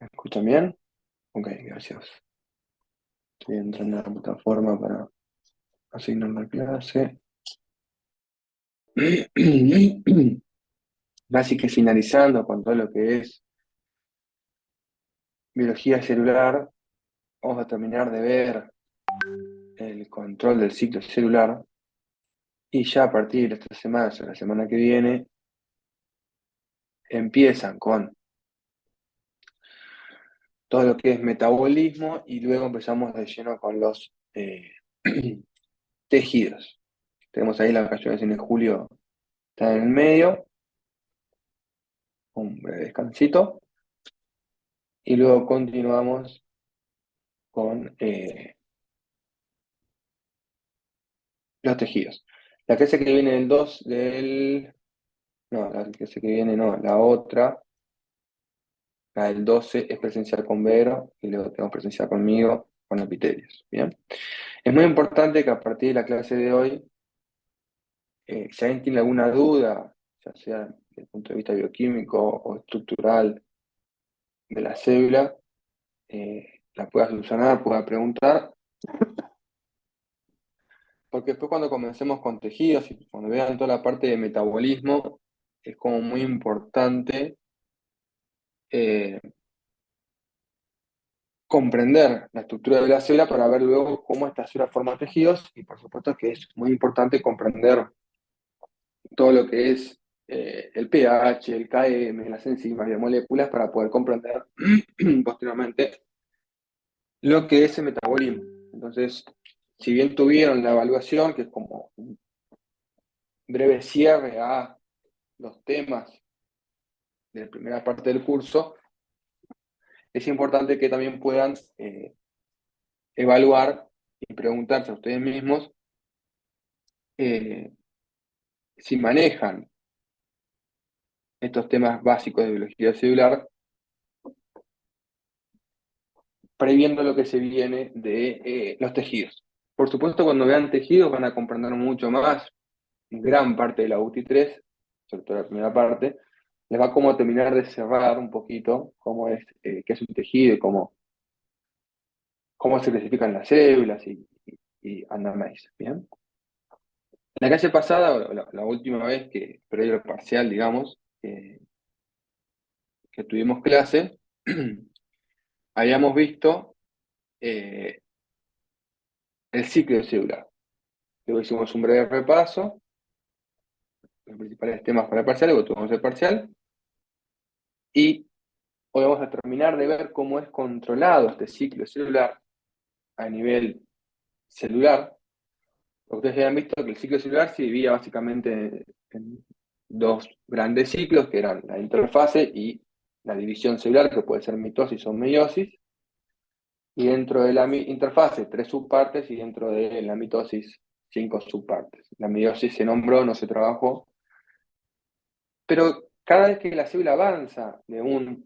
¿Me escuchan bien? Ok, gracias. Estoy entrando a la plataforma para asignar la clase. Así que finalizando con todo lo que es biología celular, vamos a terminar de ver el control del ciclo celular y ya a partir de esta semana, o sea, la semana que viene, empiezan con todo lo que es metabolismo y luego empezamos de lleno con los tejidos. Tenemos ahí la vacaciones en julio, está en el medio, un breve descansito. Y luego continuamos con los tejidos. La clase que viene del 2 del... No, la clase que viene no, la otra, la del 12 es presencial con Vero y luego tengo presencial conmigo con epitelios. ¿Bien? Es muy importante que a partir de la clase de hoy, si alguien tiene alguna duda, ya sea desde el punto de vista bioquímico o estructural de la célula, la pueda solucionar, pueda preguntar. Porque después cuando comencemos con tejidos y cuando vean toda la parte de metabolismo, es como muy importante eh, comprender la estructura de la célula para ver luego cómo esta célula forma tejidos y por supuesto que es muy importante comprender todo lo que es el pH, el km, las enzimas y las moléculas para poder comprender posteriormente lo que es el metabolismo. Entonces, si bien tuvieron la evaluación, que es como un breve cierre a los temas de la primera parte del curso, es importante que también puedan evaluar y preguntarse a ustedes mismos eh, si manejan estos temas básicos de biología celular, previendo lo que se viene de los tejidos. Por supuesto, cuando vean tejidos van a comprender mucho más, gran parte de la UTI 3, sobre todo la primera parte, les va como a terminar de cerrar un poquito cómo es, qué es un tejido y cómo se clasifican las células y andan más, ¿bien? La clase pasada, o la última vez que, previo al parcial, digamos, que tuvimos clase, habíamos visto eh, el ciclo celular. Luego hicimos un breve repaso, los principales temas para el parcial, luego tuvimos el parcial, y hoy vamos a terminar de ver cómo es controlado este ciclo celular a nivel celular. Ustedes ya han visto que el ciclo celular se dividía básicamente en dos grandes ciclos, que eran la interfase y la división celular, que puede ser mitosis o meiosis, y dentro de la interfase tres subpartes y dentro de la mitosis cinco subpartes. La meiosis se nombró, no se trabajó, pero cada vez que la célula avanza de una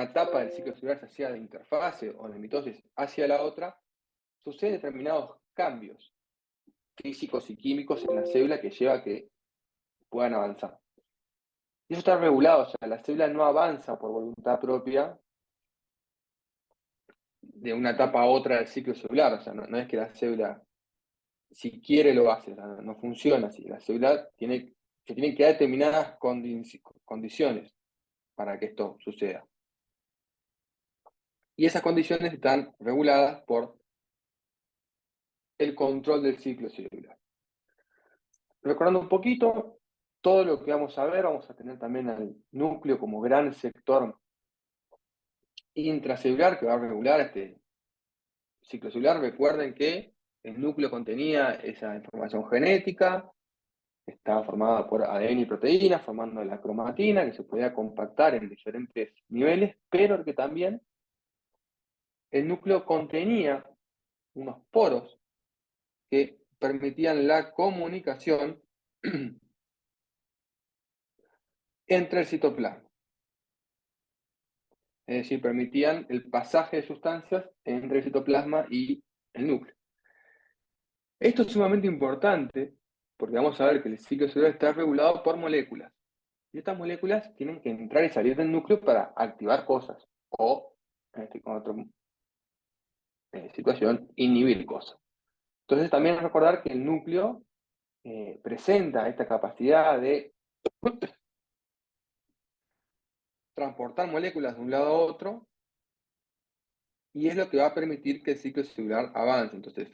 etapa del ciclo celular hacia la interfase o de mitosis hacia la otra, suceden determinados cambios físicos y químicos en la célula que lleva a que puedan avanzar. Y eso está regulado, o sea, la célula no avanza por voluntad propia de una etapa a otra del ciclo celular, o sea, no es que la célula, si quiere, lo hace, o sea, no funciona así. La célula se tienen que dar determinadas condiciones para que esto suceda. Y esas condiciones están reguladas por el control del ciclo celular. Recordando un poquito, todo lo que vamos a ver, vamos a tener también al núcleo como gran sector intracelular que va a regular este ciclo celular. Recuerden que el núcleo contenía esa información genética, estaba formada por ADN y proteínas, formando la cromatina, que se podía compactar en diferentes niveles, pero que también el núcleo contenía unos poros que permitían la comunicación entre el citoplasma. Es decir, permitían el pasaje de sustancias entre el citoplasma y el núcleo. Esto es sumamente importante porque vamos a ver que el ciclo celular está regulado por moléculas. Y estas moléculas tienen que entrar y salir del núcleo para activar cosas, o, con otra situación, inhibir cosas. Entonces también recordar que el núcleo presenta esta capacidad de transportar moléculas de un lado a otro, y es lo que va a permitir que el ciclo celular avance. Entonces,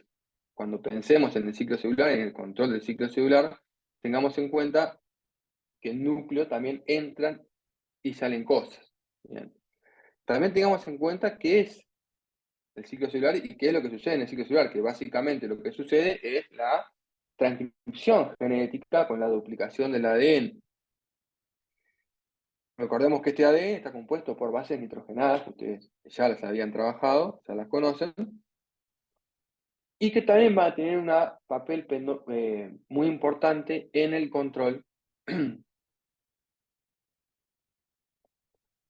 cuando pensemos en el ciclo celular, en el control del ciclo celular, tengamos en cuenta que el núcleo también entran y salen cosas. ¿Bien? También tengamos en cuenta qué es el ciclo celular y qué es lo que sucede en el ciclo celular, que básicamente lo que sucede es la transcripción genética con la duplicación del ADN. Recordemos que este ADN está compuesto por bases nitrogenadas, ustedes ya las habían trabajado, ya las conocen, y que también va a tener un papel muy importante en el control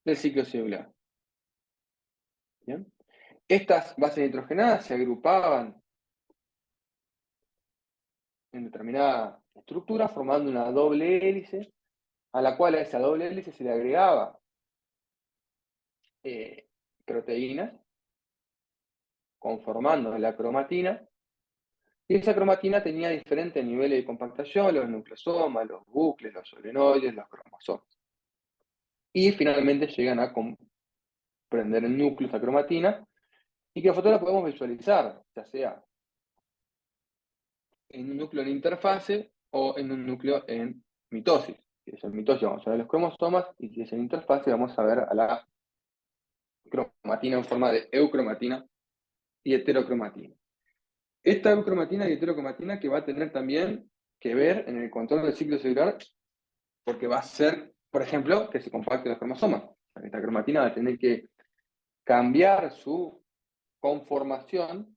del ciclo celular. ¿Bien? Estas bases nitrogenadas se agrupaban en determinada estructura formando una doble hélice, a la cual a esa doble hélice se le agregaba proteínas conformando la cromatina, y esa cromatina tenía diferentes niveles de compactación, los nucleosomas, los bucles, los solenoides, los cromosomas. Y finalmente llegan a comprender el núcleo, esa cromatina, y que nosotros la podemos visualizar, ya sea en un núcleo en interfase o en un núcleo en mitosis. Si es en mitosis vamos a ver los cromosomas, y si es en interfase vamos a ver a la cromatina en forma de eucromatina y heterocromatina. Esta eucromatina y heterocromatina que va a tener también que ver en el control del ciclo celular, porque va a ser, por ejemplo, que se compacten los cromosomas. Esta cromatina va a tener que cambiar su conformación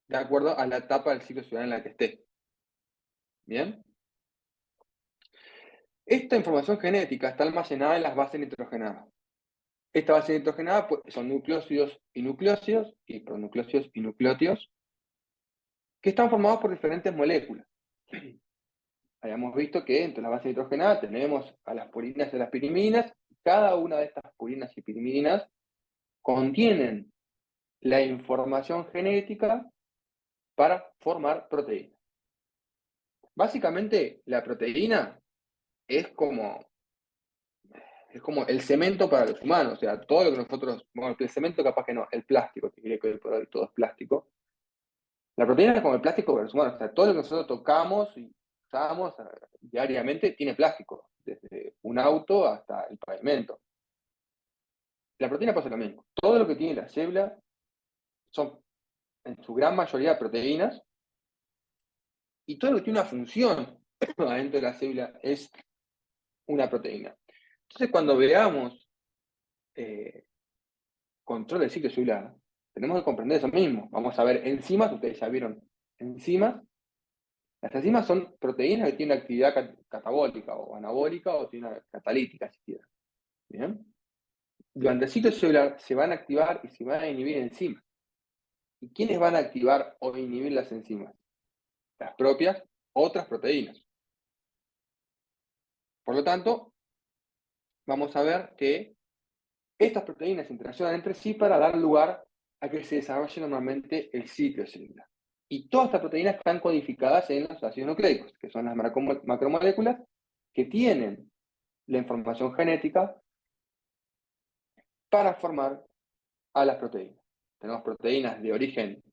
de acuerdo a la etapa del ciclo celular en la que esté. ¿Bien? Esta información genética está almacenada en las bases nitrogenadas. Estas bases nitrogenadas son nucleócidos y nucleócidos, y pronucleócidos y nucleótidos, que están formados por diferentes moléculas. Habíamos visto que entre las bases nitrogenadas tenemos a las purinas y a las pirimidinas. Cada una de estas purinas y pirimidinas contienen la información genética para formar proteínas. Básicamente, la proteína es como el cemento para los humanos, o sea, todo lo que nosotros, bueno, el cemento capaz que no, el plástico, que diría que hoy por hoy todo es plástico. La proteína es como el plástico para los humanos, o sea, todo lo que nosotros tocamos y usamos diariamente tiene plástico, desde un auto hasta el pavimento. La proteína pasa lo mismo. Todo lo que tiene la célula son, en su gran mayoría, proteínas, y todo lo que tiene una función adentro de la célula es una proteína. Entonces, cuando veamos control del ciclo celular, tenemos que comprender eso mismo. Vamos a ver enzimas, ustedes ya vieron enzimas. Las enzimas son proteínas que tienen actividad catabólica o anabólica o tienen una catalítica siquiera. ¿Bien? Durante el ciclo celular se van a activar y se van a inhibir enzimas. ¿Y quiénes van a activar o inhibir las enzimas? Las propias otras proteínas. Por lo tanto, vamos a ver que estas proteínas interaccionan entre sí para dar lugar a que se desarrolle normalmente el ciclo celular. Y todas estas proteínas están codificadas en los ácidos nucleicos, que son las macromoléculas que tienen la información genética para formar a las proteínas. Tenemos proteínas de origen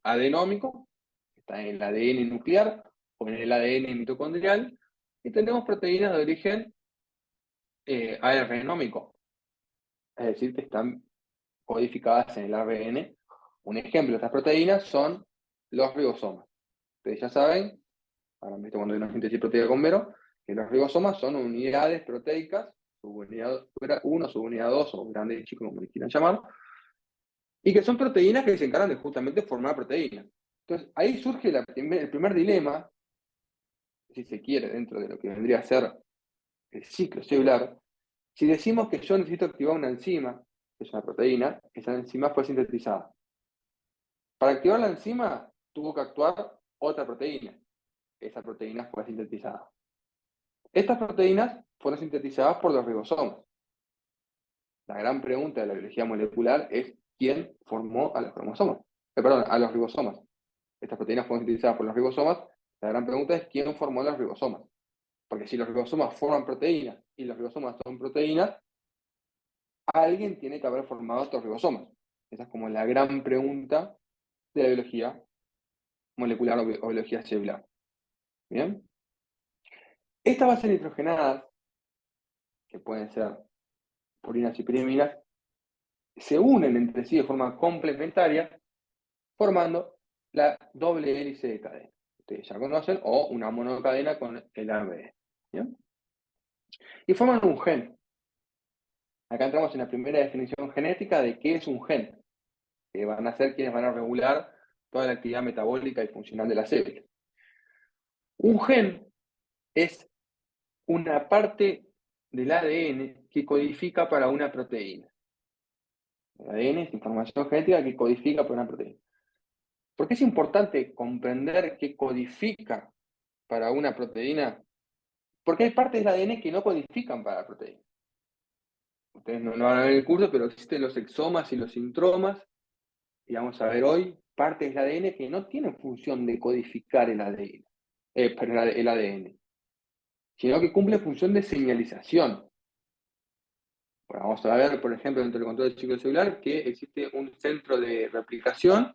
adenómico, que están en el ADN nuclear o en el ADN mitocondrial, y tenemos proteínas de origen ARNómico, es decir, que están codificadas en el ARN. Un ejemplo de estas proteínas son los ribosomas. Ustedes ya saben, ahora visto cuando hay una síntesis proteica con Vero, que los ribosomas son unidades proteicas, subunidad 1, subunidad 2, o grande y chico, como le quieran llamar, y que son proteínas que se encargan de justamente formar proteínas. Entonces, ahí surge el primer dilema, si se quiere, dentro de lo que vendría a ser el ciclo celular. Si decimos que yo necesito activar una enzima, que es una proteína, esa enzima fue sintetizada. Para activar la enzima tuvo que actuar otra proteína. Esa proteína fue sintetizada. Estas proteínas fueron sintetizadas por los ribosomas. La gran pregunta de la biología molecular es quién formó a los cromosomas. Perdón, a los ribosomas. Estas proteínas fueron sintetizadas por los ribosomas. La gran pregunta es quién formó los ribosomas. Porque si los ribosomas forman proteínas y los ribosomas son proteínas, alguien tiene que haber formado estos ribosomas. Esa es como la gran pregunta de la biología molecular o biología celular. ¿Bien? Estas bases nitrogenadas, que pueden ser purinas y piriminas, se unen entre sí de forma complementaria, formando la doble hélice de cadena. Ustedes ya conocen, o una monocadena con el ARN. ¿Bien? Y forman un gen. Acá entramos en la primera definición genética de qué es un gen, que van a ser quienes van a regular toda la actividad metabólica y funcional de la célula. Un gen es una parte del ADN que codifica para una proteína. El ADN es información genética que codifica para una proteína. ¿Por qué es importante comprender qué codifica para una proteína? Porque hay partes del ADN que no codifican para la proteína. Ustedes no van a ver el curso, pero existen los exomas y los intromas, y vamos a ver hoy partes del ADN que no tienen función de codificar el ADN, el ADN, sino que cumplen función de señalización. Bueno, vamos a ver, por ejemplo, dentro del control del ciclo celular, que existe un centro de replicación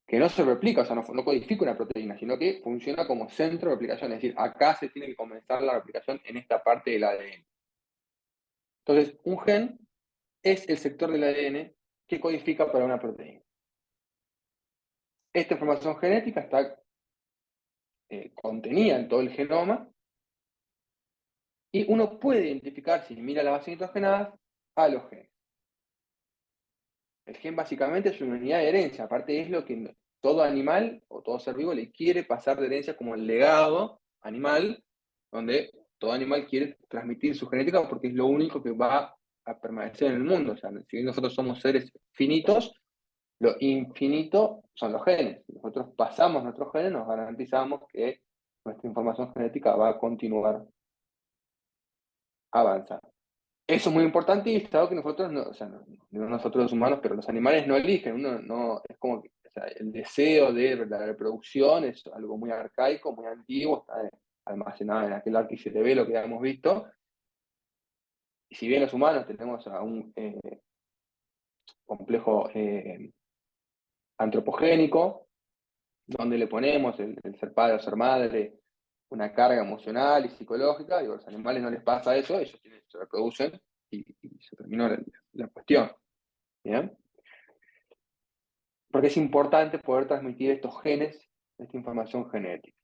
que no se replica, o sea, no codifica una proteína, sino que funciona como centro de replicación, es decir, acá se tiene que comenzar la replicación en esta parte del ADN. Entonces, un gen es el sector del ADN que codifica para una proteína. Esta información genética está contenida en todo el genoma y uno puede identificar, si mira las bases nitrogenadas, a los genes. El gen básicamente es una unidad de herencia, aparte es lo que todo animal o todo ser vivo le quiere pasar de herencia como el legado animal, donde todo animal quiere transmitir su genética porque es lo único que va a permanecer en el mundo. O sea, si bien nosotros somos seres finitos, lo infinito son los genes. Si nosotros pasamos nuestros genes, nos garantizamos que nuestra información genética va a continuar avanzando. Eso es muy importante y es algo que nosotros, no, o sea, no nosotros los humanos, pero los animales no eligen. Uno no, es como que o sea, el deseo de la reproducción es algo muy arcaico, muy antiguo, está almacenado en aquel archicerebelo que ya hemos visto. Y si bien los humanos tenemos a un complejo antropogénico, donde le ponemos el ser padre o ser madre una carga emocional y psicológica, y a los animales no les pasa eso, ellos se reproducen y se terminó la cuestión. ¿Bien? Porque es importante poder transmitir estos genes, esta información genética.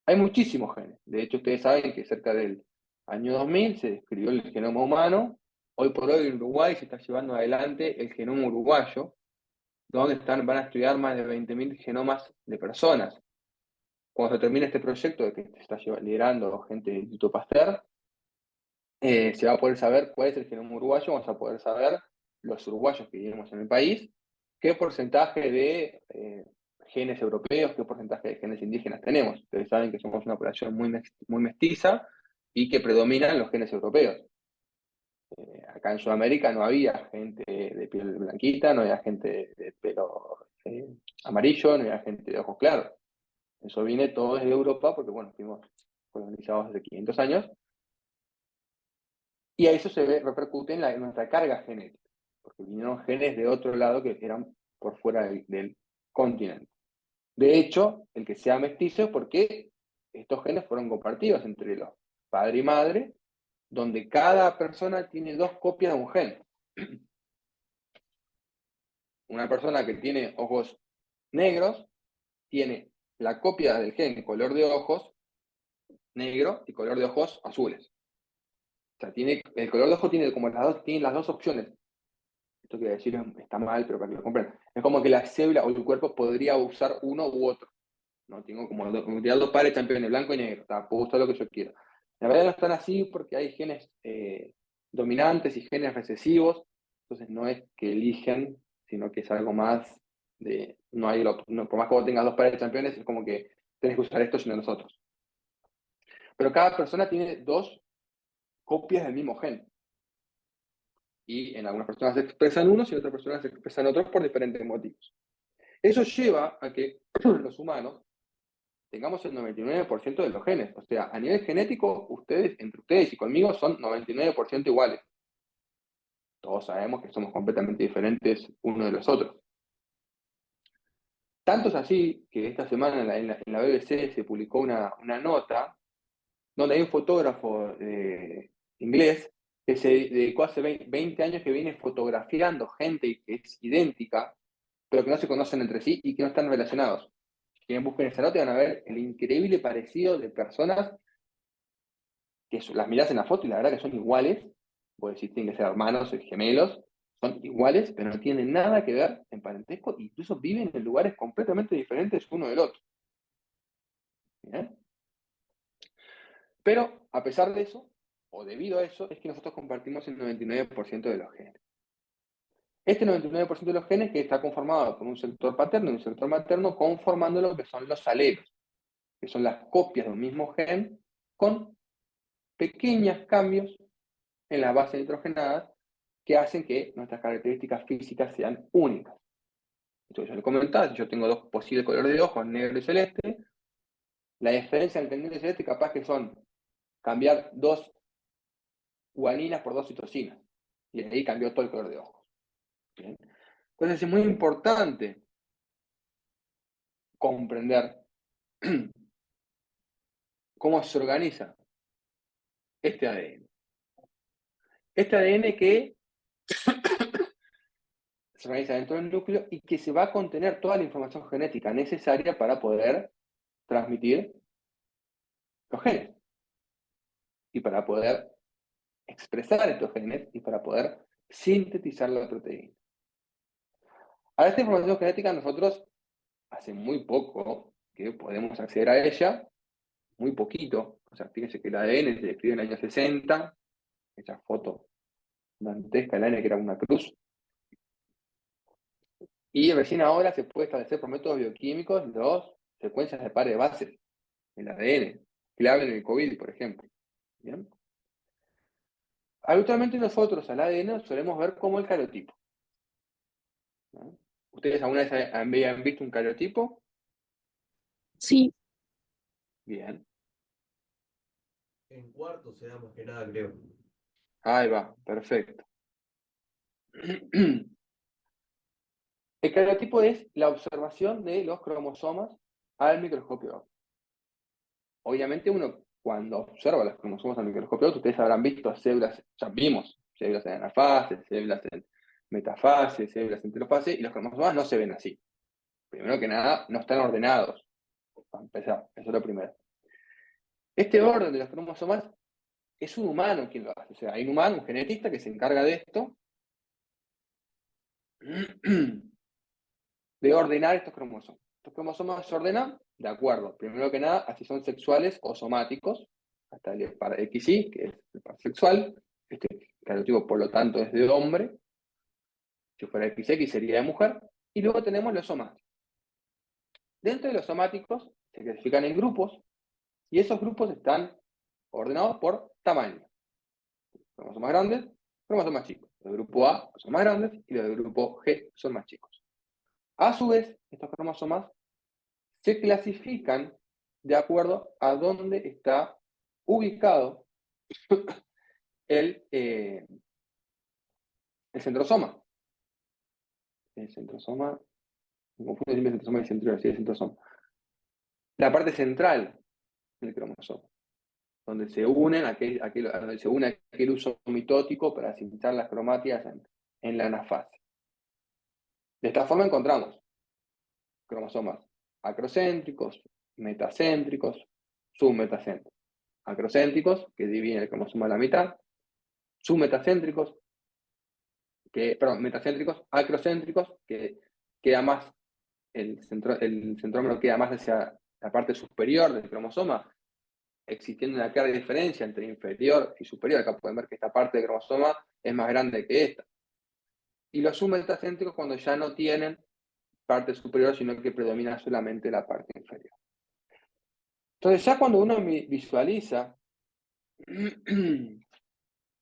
Hay muchísimos genes. De hecho, ustedes saben que cerca del año 2000 se describió el genoma humano. Hoy por hoy en Uruguay se está llevando adelante el genoma uruguayo, donde van a estudiar más de 20.000 genomas de personas. Cuando se termine este proyecto de que se está liderando gente del Instituto Pasteur, se va a poder saber cuál es el genoma uruguayo, vamos a poder saber los uruguayos que vivimos en el país, qué porcentaje de genes europeos, qué porcentaje de genes indígenas tenemos. Ustedes saben que somos una población muy mestiza y que predominan los genes europeos. Acá en Sudamérica no había gente de piel blanquita, no había gente de pelo amarillo, no había gente de ojos claros. Eso viene todo desde Europa porque, bueno, fuimos colonizados hace 500 años y a eso repercute en nuestra carga genética, porque vinieron genes de otro lado que eran por fuera del continente. De hecho, el que sea mestizo es porque estos genes fueron compartidos entre los padre y madre, donde cada persona tiene dos copias de un gen. Una persona que tiene ojos negros tiene la copia del gen color de ojos negro y color de ojos azules. O sea, el color de ojo tiene las dos opciones. Esto quiere decir, está mal, pero para que lo comprendan. Es como que la célula o el cuerpo podría usar uno u otro. ¿No? Tengo como dos pares campeones, blanco y negro. Puedo usar lo que yo quiera. La verdad no están así porque hay genes dominantes y genes recesivos. Entonces no es que eligen, sino que es algo más de. No hay por más que vos tengas dos pares de campeones, es como que tenés que usar esto sino nosotros. Pero cada persona tiene dos copias del mismo gen. Y en algunas personas se expresan unos y en otras personas se expresan otros por diferentes motivos. Eso lleva a que los humanos tengamos el 99% de los genes. O sea, a nivel genético, entre ustedes y conmigo, son 99% iguales. Todos sabemos que somos completamente diferentes unos de los otros. Tanto es así que esta semana en la BBC se publicó una nota donde hay un fotógrafo inglés que se dedicó hace 20 años que viene fotografiando gente que es idéntica, pero que no se conocen entre sí y que no están relacionados. Si busquen esa nota van a ver el increíble parecido de personas que las mirás en la foto y la verdad que son iguales, puedo decir, tienen que ser hermanos o gemelos, son iguales, pero no tienen nada que ver en parentesco, incluso viven en lugares completamente diferentes uno del otro. ¿Bien? Pero a pesar de eso, o debido a eso, es que nosotros compartimos el 99% de los genes. Este 99% de los genes que está conformado por un sector paterno y un sector materno, conformando lo que son los alelos, que son las copias de un mismo gen con pequeños cambios en las bases nitrogenadas que hacen que nuestras características físicas sean únicas. Entonces, yo le comentaba, si yo tengo dos posibles colores de ojos, negro y celeste, la diferencia entre negro y celeste capaz que son cambiar dos guaninas por dos citocinas. Y ahí cambió todo el color de ojos. ¿Bien? Entonces es muy importante comprender cómo se organiza este ADN. Este ADN que se organiza dentro del núcleo y que se va a contener toda la información genética necesaria para poder transmitir los genes y para poder expresar estos genes y para poder sintetizar la proteína. A esta información genética nosotros hace muy poco que podemos acceder a ella, muy poquito. O sea, fíjense que el ADN se describe en el año 60, esa foto dantesca del ADN que era una cruz, y recién ahora se puede establecer por métodos bioquímicos las secuencias de pares de bases del ADN, clave en el COVID, por ejemplo. ¿Bien? Habitualmente nosotros al ADN solemos ver como el cariotipo, ¿no? ¿Ustedes alguna vez habían visto un cariotipo? Sí, Bien. En cuarto se da más que nada, creo. Ahí va, perfecto. El cariotipo es la observación de los cromosomas al microscopio. Obviamente uno cuando observa los cromosomas al microscopio, ustedes habrán visto células, ya vimos células en anafase, células en metafase, células en telofase, y los cromosomas no se ven así. Primero que nada, no están ordenados. Para empezar, eso es lo primero. Este orden de los cromosomas es un humano quien lo hace. O sea, hay un humano, un genetista que se encarga de esto, de ordenar estos cromosomas. Estos cromosomas se ordenan de acuerdo, primero que nada, a si son sexuales o somáticos, hasta el par XY, que es el par sexual. Este cariotipo, por lo tanto, es de hombre. Si fuera XX sería de mujer. Y luego tenemos los somáticos. Dentro de los somáticos se clasifican en grupos, y esos grupos están ordenados por tamaño. Cromosomas grandes, cromosomas chicos. Los del grupo A son más grandes y los del grupo G son más chicos. A su vez, estos cromosomas se clasifican de acuerdo a dónde está ubicado el centrosoma. El centrosoma, me confundo siempre el centrosoma y el centriolo, sí, el centrosoma. La parte central del cromosoma, donde se unen donde se une aquel uso mitótico para sintetizar las cromátidas en la anafase. De esta forma encontramos cromosomas acrocéntricos, metacéntricos, submetacéntricos. Acrocéntricos, que dividen el cromosoma a la mitad, submetacéntricos, metacéntricos, acrocéntricos, que queda más, el centrómero queda más hacia la parte superior del cromosoma, existiendo una clara diferencia entre inferior y superior. Acá pueden ver que esta parte del cromosoma es más grande que esta. Y los submetacéntricos cuando ya no tienen parte superior, sino que predomina solamente la parte inferior. Entonces ya cuando uno visualiza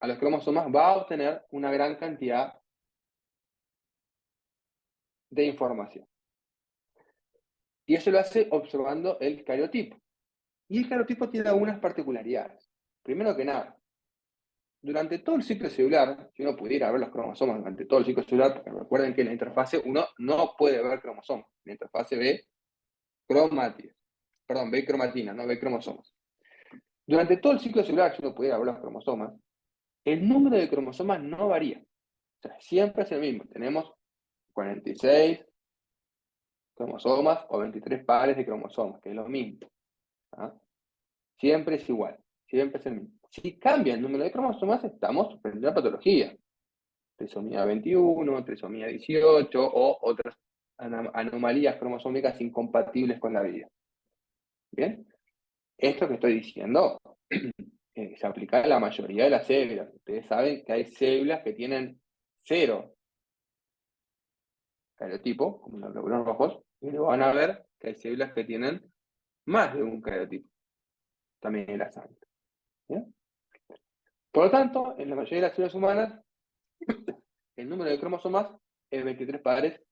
a los cromosomas, va a obtener una gran cantidad de información. Y eso lo hace observando el cariotipo. Y el cariotipo tiene algunas particularidades. Primero que nada, durante todo el ciclo celular, si uno pudiera ver los cromosomas durante todo el ciclo celular, porque recuerden que en la interfase uno no puede ver cromosomas. En la interfase ve ve cromatina, no ve cromosomas. Durante todo el ciclo celular, si uno pudiera ver los cromosomas, el número de cromosomas no varía. O sea, siempre es el mismo. Tenemos 46 cromosomas o 23 pares de cromosomas, que es lo mismo. ¿Ah? Siempre es igual, siempre es el mismo. Si cambia el número de cromosomas, estamos frente a una patología. Trisomía 21, trisomía 18 o otras anomalías cromosómicas incompatibles con la vida. ¿Bien? Esto que estoy diciendo se aplica a la mayoría de las células. Ustedes saben que hay células que tienen 0 cariotipo, como los glóbulos rojos, y luego van a ver que hay células que tienen más de un cariotipo, también en la sangre. ¿Bien? Por lo tanto, en la mayoría de las células humanas, el número de cromosomas es 23 pares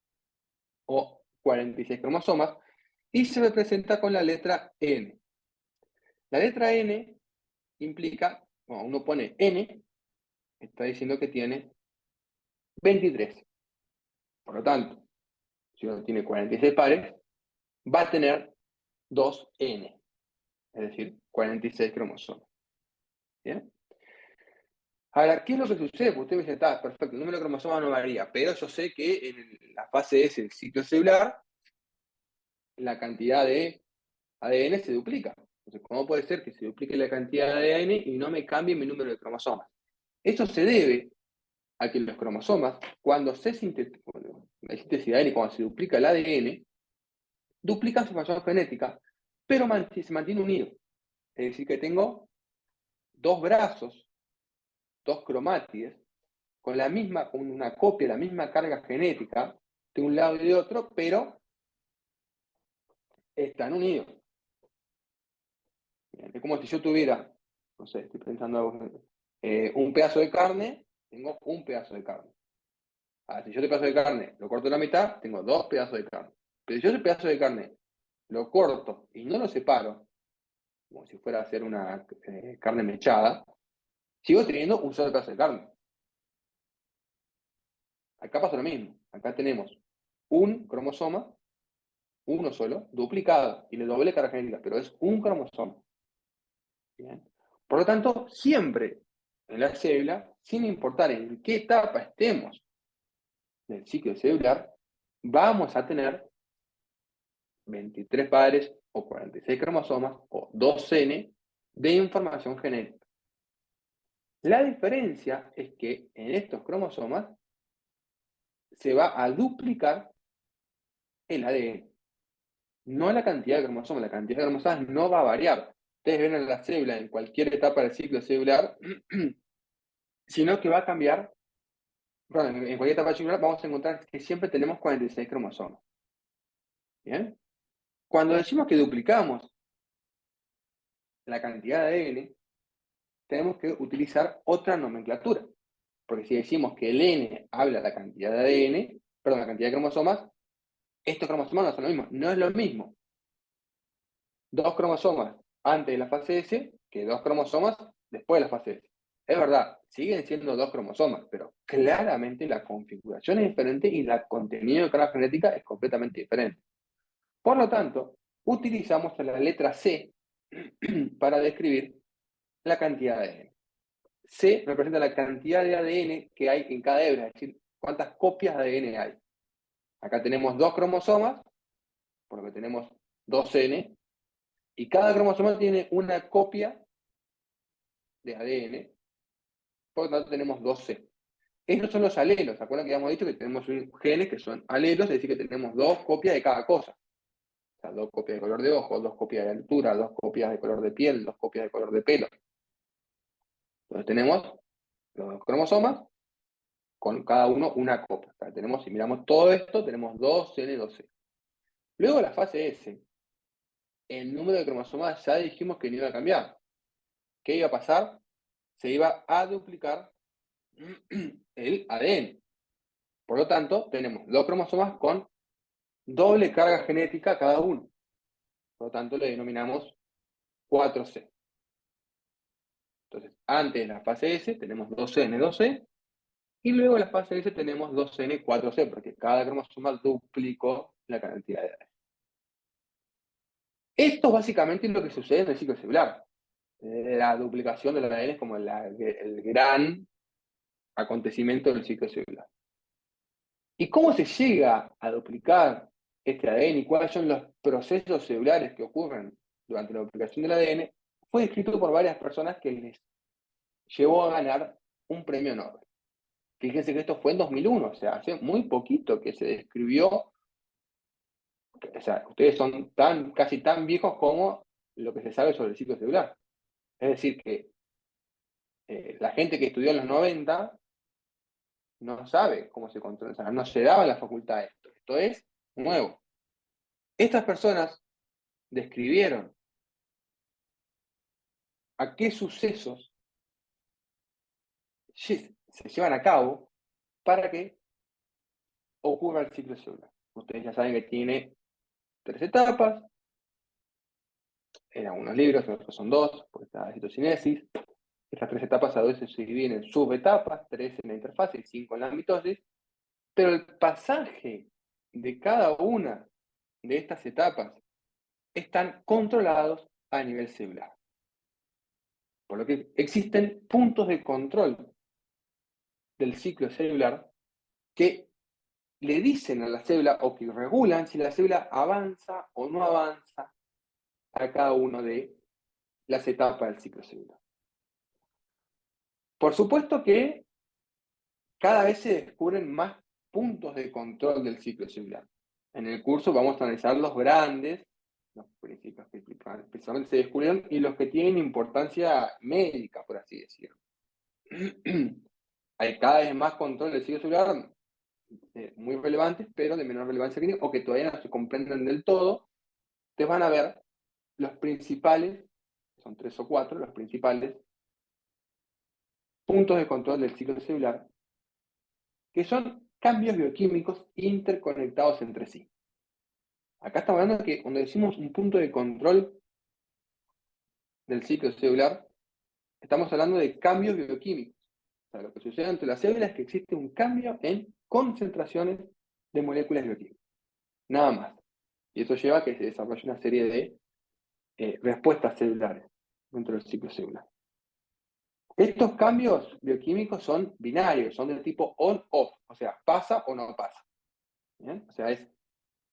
o 46 cromosomas, y se representa con la letra N. La letra N implica, bueno, uno pone N, está diciendo que tiene 23. Por lo tanto, si uno tiene 46 pares, va a tener 2N, es decir, 46 cromosomas. ¿Bien? Ahora, ¿qué es lo que sucede? Porque usted me dice, está perfecto, el número de cromosomas no varía, pero yo sé que en la fase S del ciclo celular, la cantidad de ADN se duplica. Entonces, ¿cómo puede ser que se duplique la cantidad de ADN y no me cambie mi número de cromosomas? Esto se debe a que los cromosomas, cuando la síntesis de ADN, cuando se duplica el ADN, duplican su información genética, pero se mantiene unido. Es decir, que tengo dos brazos, dos cromátides, con una copia, la misma carga genética de un lado y de otro, pero están unidos. Es como si yo tuviera, no sé, estoy pensando algo, un pedazo de carne, tengo un pedazo de carne. Ahora, si yo este pedazo de carne lo corto a la mitad, tengo dos pedazos de carne. Pero si yo ese pedazo de carne lo corto y no lo separo, como si fuera a hacer una carne mechada, sigo teniendo un solo pedazo de carne. Acá pasa lo mismo. Acá tenemos un cromosoma, uno solo, duplicado, y le doble carga genética, pero es un cromosoma. ¿Bien? Por lo tanto, siempre en la célula, sin importar en qué etapa estemos del ciclo celular, vamos a tener 23 padres o 46 cromosomas o 2N de información genética. La diferencia es que en estos cromosomas se va a duplicar el ADN. No la cantidad de cromosomas, la cantidad de cromosomas no va a variar. Ustedes ven en la célula, en cualquier etapa del ciclo celular, sino que va a cambiar, perdón, en cualquier etapa celular vamos a encontrar que siempre tenemos 46 cromosomas. ¿Bien? Cuando decimos que duplicamos la cantidad de ADN, tenemos que utilizar otra nomenclatura. Porque si decimos que el N habla la cantidad de ADN, perdón, la cantidad de cromosomas, estos cromosomas no son lo mismo. No es lo mismo dos cromosomas antes de la fase S que dos cromosomas después de la fase S. Es verdad, siguen siendo dos cromosomas, pero claramente la configuración es diferente y el contenido de carga genética es completamente diferente. Por lo tanto, utilizamos la letra C para describir la cantidad de ADN. C representa la cantidad de ADN que hay en cada hebra, es decir, cuántas copias de ADN hay. Acá tenemos dos cromosomas, por lo que tenemos 2N, y cada cromosoma tiene una copia de ADN, por lo tanto tenemos 2C. Estos son los alelos, ¿se acuerdan que habíamos dicho que tenemos genes que son alelos, es decir, que tenemos dos copias de cada cosa? O sea, dos copias de color de ojos, dos copias de altura, dos copias de color de piel, dos copias de color de pelo. Entonces tenemos los cromosomas con cada uno una copia. O sea, tenemos, si miramos todo esto, tenemos 2N, 2C. Luego la fase S, el número de cromosomas ya dijimos que no iba a cambiar. ¿Qué iba a pasar? se iba a duplicar el ADN. Por lo tanto, tenemos 2 cromosomas con doble carga genética cada uno. Por lo tanto, le denominamos 4C. Entonces, antes de la fase S tenemos 2N, 2C, y luego en la fase S tenemos 2N, 4C, porque cada cromosoma duplicó la cantidad de ADN. Esto básicamente es lo que sucede en el ciclo celular. La duplicación del ADN es como el gran acontecimiento del ciclo celular. ¿Y cómo se llega a duplicar este ADN y cuáles son los procesos celulares que ocurren durante la duplicación del ADN? Fue descrito por varias personas que les llevó a ganar un premio Nobel. Fíjense que esto fue en 2001, o sea, hace muy poquito que se describió, o sea, ustedes son casi tan viejos como lo que se sabe sobre el ciclo celular. Es decir, que la gente que estudió en los 90 no sabe cómo se controla, o sea, no se daba en la facultad esto. Esto es nuevo. Estas personas describieron a qué sucesos se llevan a cabo para que ocurra el ciclo celular. Ustedes ya saben que tiene 3 etapas, en algunos libros, en otros son 2, porque está la citocinesis. Estas 3 etapas a veces se dividen en subetapas, 3 en la interfase y 5 en la mitosis, pero el pasaje de cada una de estas etapas están controlados a nivel celular. Por lo que existen puntos de control del ciclo celular que le dicen a la célula o que regulan si la célula avanza o no avanza a cada una de las etapas del ciclo celular. Por supuesto que cada vez se descubren más puntos de control del ciclo celular. En el curso vamos a analizar los grandes, los principios que principalmente se descubrieron y los que tienen importancia médica, por así decirlo. Hay cada vez más control del ciclo celular, muy relevantes, pero de menor relevancia clínica, o que todavía no se comprenden del todo. Ustedes van a ver los principales, son 3 o 4, los principales puntos de control del ciclo celular, que son cambios bioquímicos interconectados entre sí. Acá estamos hablando de que cuando decimos un punto de control del ciclo celular, estamos hablando de cambios bioquímicos. O sea, lo que sucede entre las células es que existe un cambio en concentraciones de moléculas bioquímicas. Nada más. Y eso lleva a que se desarrolle una serie de respuestas celulares dentro del ciclo celular. Estos cambios bioquímicos son binarios, son del tipo on-off, o sea, pasa o no pasa. ¿Bien? O sea, es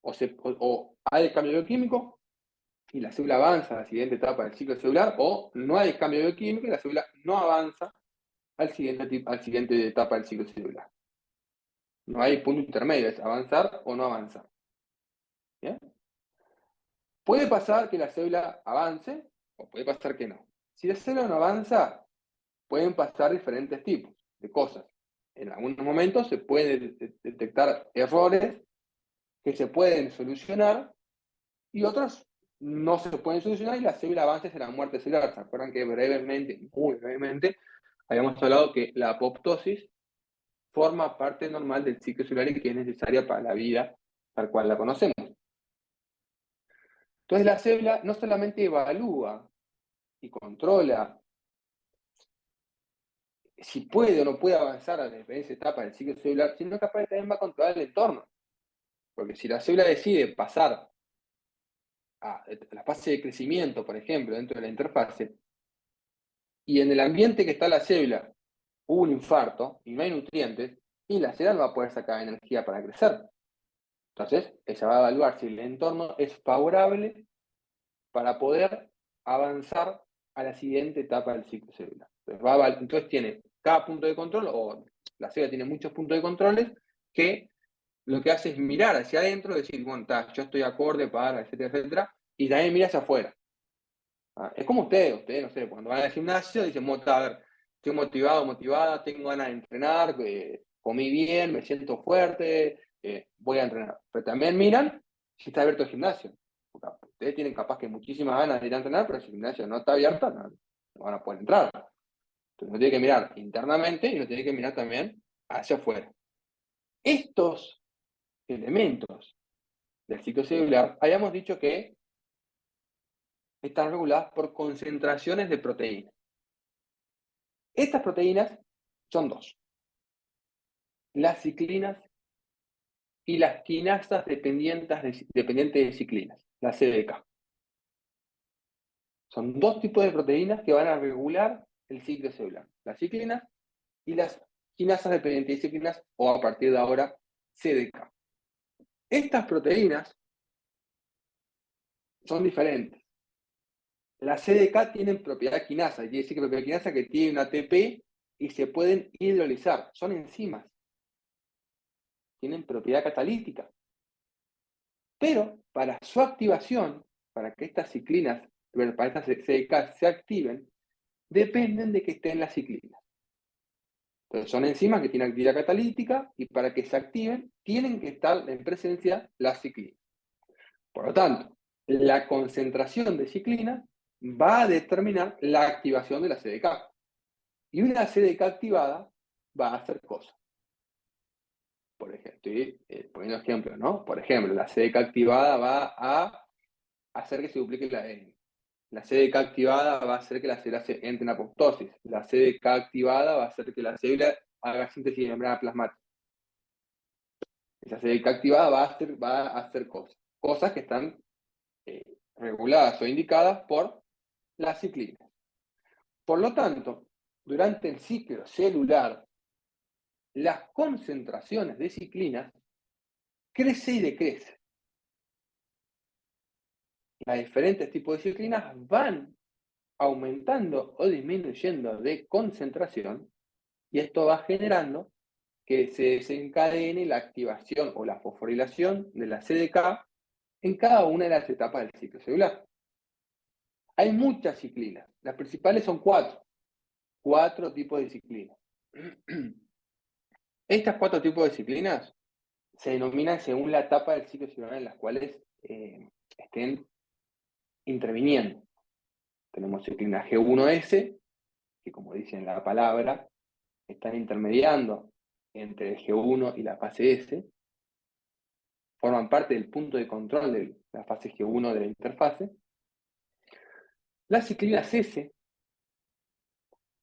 o hay cambio bioquímico y la célula avanza a la siguiente etapa del ciclo celular, o no hay cambio bioquímico y la célula no avanza al siguiente etapa del ciclo celular. No hay punto intermedio, es avanzar o no avanzar. ¿Bien? Puede pasar que la célula avance o puede pasar que no. Si la célula no avanza, pueden pasar diferentes tipos de cosas. En algunos momentos se pueden detectar errores que se pueden solucionar y otros no se pueden solucionar y la célula avanza hacia la muerte celular. ¿Se acuerdan que brevemente, muy brevemente, habíamos hablado que la apoptosis forma parte normal del ciclo celular y que es necesaria para la vida tal cual la conocemos? Entonces la célula no solamente evalúa y controla si puede o no puede avanzar a la diferentes etapas del ciclo celular, sino que aparte también va a controlar el entorno. Porque si la célula decide pasar a la fase de crecimiento, por ejemplo, dentro de la interfase, y en el ambiente que está la célula hubo un infarto y no hay nutrientes, y la célula no va a poder sacar energía para crecer. Entonces, ella va a evaluar si el entorno es favorable para poder avanzar a la siguiente etapa del ciclo celular. Entonces tiene cada punto de control, o la célula tiene muchos puntos de controles, que lo que hace es mirar hacia adentro, decir, bueno, yo estoy acorde para, etcétera, etcétera, y también mira hacia afuera. Es como ustedes, no sé, cuando van al gimnasio, dicen, a ver, estoy motivado, motivada, tengo ganas de entrenar, comí bien, me siento fuerte, voy a entrenar. Pero también miran si está abierto el gimnasio. Porque ustedes tienen capaz que muchísimas ganas de ir a entrenar, pero si el gimnasio no está abierto, no van a poder entrar. Entonces uno tiene que mirar internamente y uno tiene que mirar también hacia afuera. Estos elementos del ciclo celular, habíamos dicho que están reguladas por concentraciones de proteínas. Estas proteínas son dos: las ciclinas y las quinasas dependientes de ciclinas, la CDK. Son dos tipos de proteínas que van a regular el ciclo celular: las ciclinas y las quinasas dependientes de ciclinas, o a partir de ahora, CDK. Estas proteínas son diferentes. Las CDK tienen propiedad quinasa, quiere decir que propiedad quinasa que tiene un ATP y se pueden hidrolizar. Son enzimas. Tienen propiedad catalítica. Pero para su activación, para que estas ciclinas, para estas CDK se activen, dependen de que estén las ciclinas. Entonces son enzimas que tienen actividad catalítica y para que se activen tienen que estar en presencia las ciclinas. Por lo tanto, la concentración de ciclina va a determinar la activación de la CDK. Y una CDK activada va a hacer cosas. Por ejemplo, estoy poniendo ejemplos, ¿no? Por ejemplo, la CDK activada va a hacer que se duplique el ADN. La CDK activada va a hacer que la célula entre en apoptosis. La CDK activada va a hacer que la célula haga síntesis de membrana plasmática. Esa CDK activada va a hacer cosas que están reguladas o indicadas por las ciclinas. Por lo tanto, durante el ciclo celular, las concentraciones de ciclinas crece y decrece. Los diferentes tipos de ciclinas van aumentando o disminuyendo de concentración, y esto va generando que se desencadene la activación o la fosforilación de la CDK en cada una de las etapas del ciclo celular. Hay muchas ciclinas, las principales son cuatro tipos de ciclinas. Estas cuatro tipos de ciclinas se denominan según la etapa del ciclo celular en las cuales estén interviniendo. Tenemos ciclina G1S, que como dice en la palabra, están intermediando entre el G1 y la fase S, forman parte del punto de control de la fase G1 de la interfase. Las ciclinas S,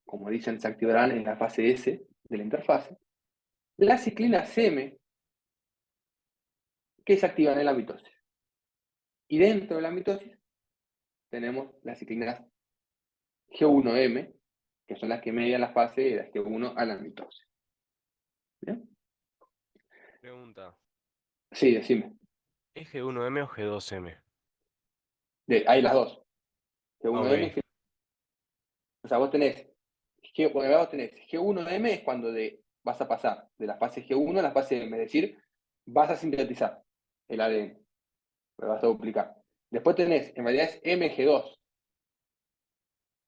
como dicen, se activarán en la fase S de la interfase. Las ciclinas M, que se activan en la mitosis. Y dentro de la mitosis tenemos las ciclinas G1M, que son las que median la fase de la G1 a la mitosis. ¿Bien? Pregunta, Sí, decime. ¿es G1M o G2M? Hay las dos. G1M, Ok, o sea, vos tenés G1M es cuando vas a pasar de la fase G1 a la fase M, es decir, vas a sintetizar el ADN, lo vas a duplicar. Después tenés, en realidad es MG2,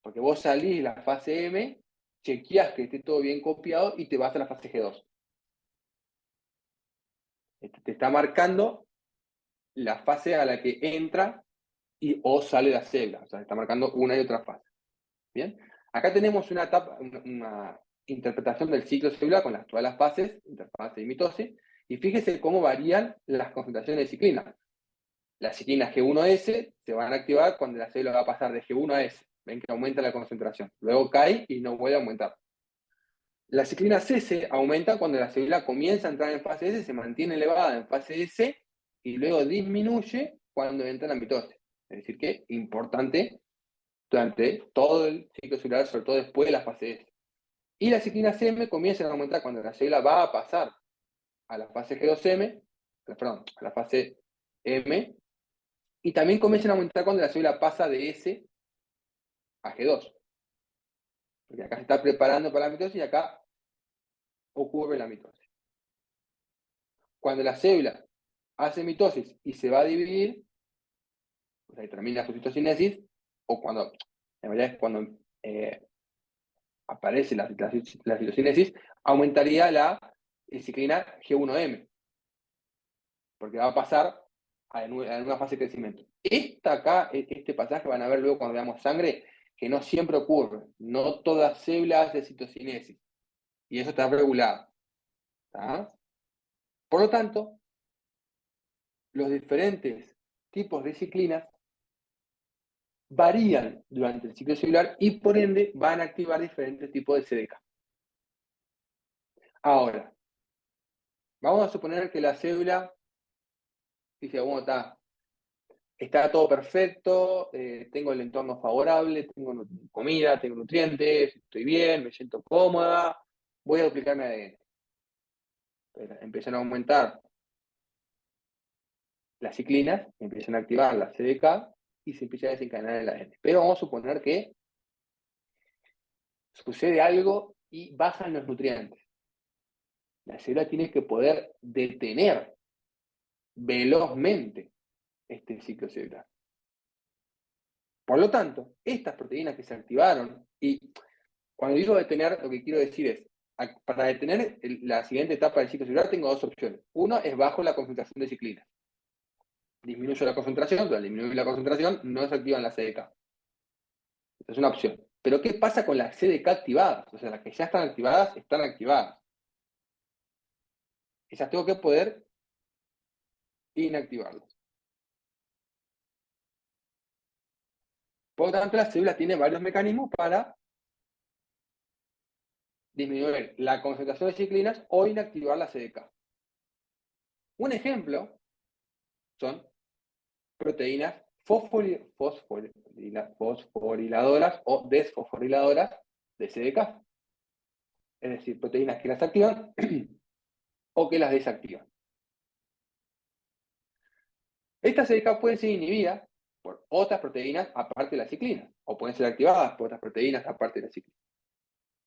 porque vos salís de la fase M, chequeás que esté todo bien copiado y te vas a la fase G2. Te está marcando la fase a la que entra o sale la célula, o sea, está marcando una y otra fase. ¿Bien? Acá tenemos una interpretación del ciclo celular con todas las fases, interfase y mitosis, y fíjese cómo varían las concentraciones de ciclina. Las ciclinas G1S se van a activar cuando la célula va a pasar de G1 a S. Ven que aumenta la concentración. Luego cae y no vuelve a aumentar. Las ciclinas S aumentan cuando la célula comienza a entrar en fase S, se mantiene elevada en fase S y luego disminuye cuando entra en la mitosis. Es decir que, importante, durante todo el ciclo celular, sobre todo después de la fase S. Y las ciclinas M comienzan a aumentar cuando la célula va a pasar a la fase G2M, perdón, a la fase M, y también comienzan a aumentar cuando la célula pasa de S a G2. Porque acá se está preparando para la mitosis y acá ocurre la mitosis. Cuando la célula hace mitosis y se va a dividir, pues ahí termina su citocinesis, o cuando, en realidad es cuando aparece la citocinesis, aumentaría la ciclina G1M, porque va a pasar a la nueva fase de crecimiento. Este pasaje van a ver luego cuando veamos sangre, que no siempre ocurre. No toda célula hace citocinesis. Y eso está regulado. ¿Tá? Por lo tanto, los diferentes tipos de ciclinas varían durante el ciclo celular y por ende van a activar diferentes tipos de CDK. Ahora, vamos a suponer que la célula dice, bueno, está todo perfecto, tengo el entorno favorable, tengo comida, tengo nutrientes, estoy bien, me siento cómoda, voy a duplicar mi ADN. Empiezan a aumentar las ciclinas, empiezan a activar la CDK y se empieza a desencadenar el ADN. Pero vamos a suponer que sucede algo y bajan los nutrientes. La célula tiene que poder detener velozmente este ciclo celular. Por lo tanto, estas proteínas que se activaron, y cuando digo detener, lo que quiero decir es, para detener la siguiente etapa del ciclo celular tengo dos opciones. Uno es bajo la concentración de ciclinas. Disminuyo la concentración, pero al disminuir la concentración no se activan las CDK. Esa es una opción. Pero ¿qué pasa con las CDK activadas? O sea, las que ya están activadas, están activadas. Esas tengo que poder inactivarlas. Por lo tanto, la célula tiene varios mecanismos para disminuir la concentración de ciclinas o inactivar la CDK. Un ejemplo son proteínas fosforiladoras o desfosforiladoras de CDK. Es decir, proteínas que las activan o que las desactivan. Estas CDK pueden ser inhibidas por otras proteínas aparte de la ciclina, o pueden ser activadas por otras proteínas aparte de la ciclina.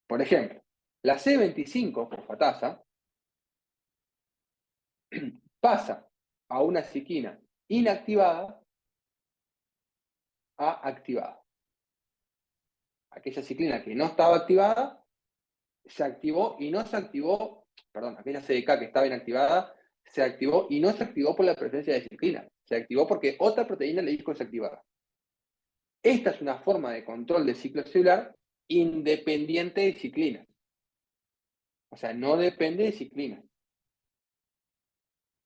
Por ejemplo, la C25 fosfatasa pasa a una ciclina inactivada a activada. Aquella ciclina que no estaba activada se activó y no se activó, perdón, aquella CDK que estaba inactivada se activó y no se activó por la presencia de ciclina, se activó porque otra proteína le dijo desactivada. Esta es una forma de control del ciclo celular independiente de ciclinas. O sea, no depende de ciclinas.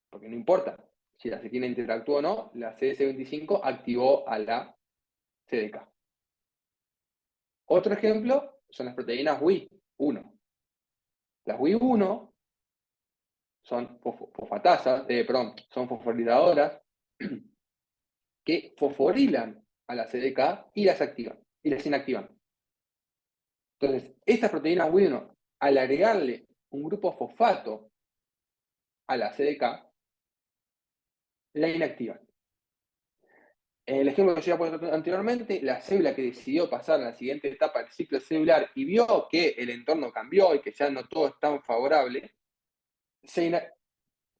Porque no importa si la ciclina interactúa o no, la CS25 activó a la CDK. Otro ejemplo son las proteínas Wi1. Las Wi1 son son fosforiladoras que fosforilan a la CDK y las activan, y las inactivan. Entonces, estas proteínas Wi1, al agregarle un grupo fosfato a la CDK, la inactivan. En el ejemplo que yo había puesto anteriormente, la célula que decidió pasar a la siguiente etapa del ciclo celular y vio que el entorno cambió y que ya no todo es tan favorable,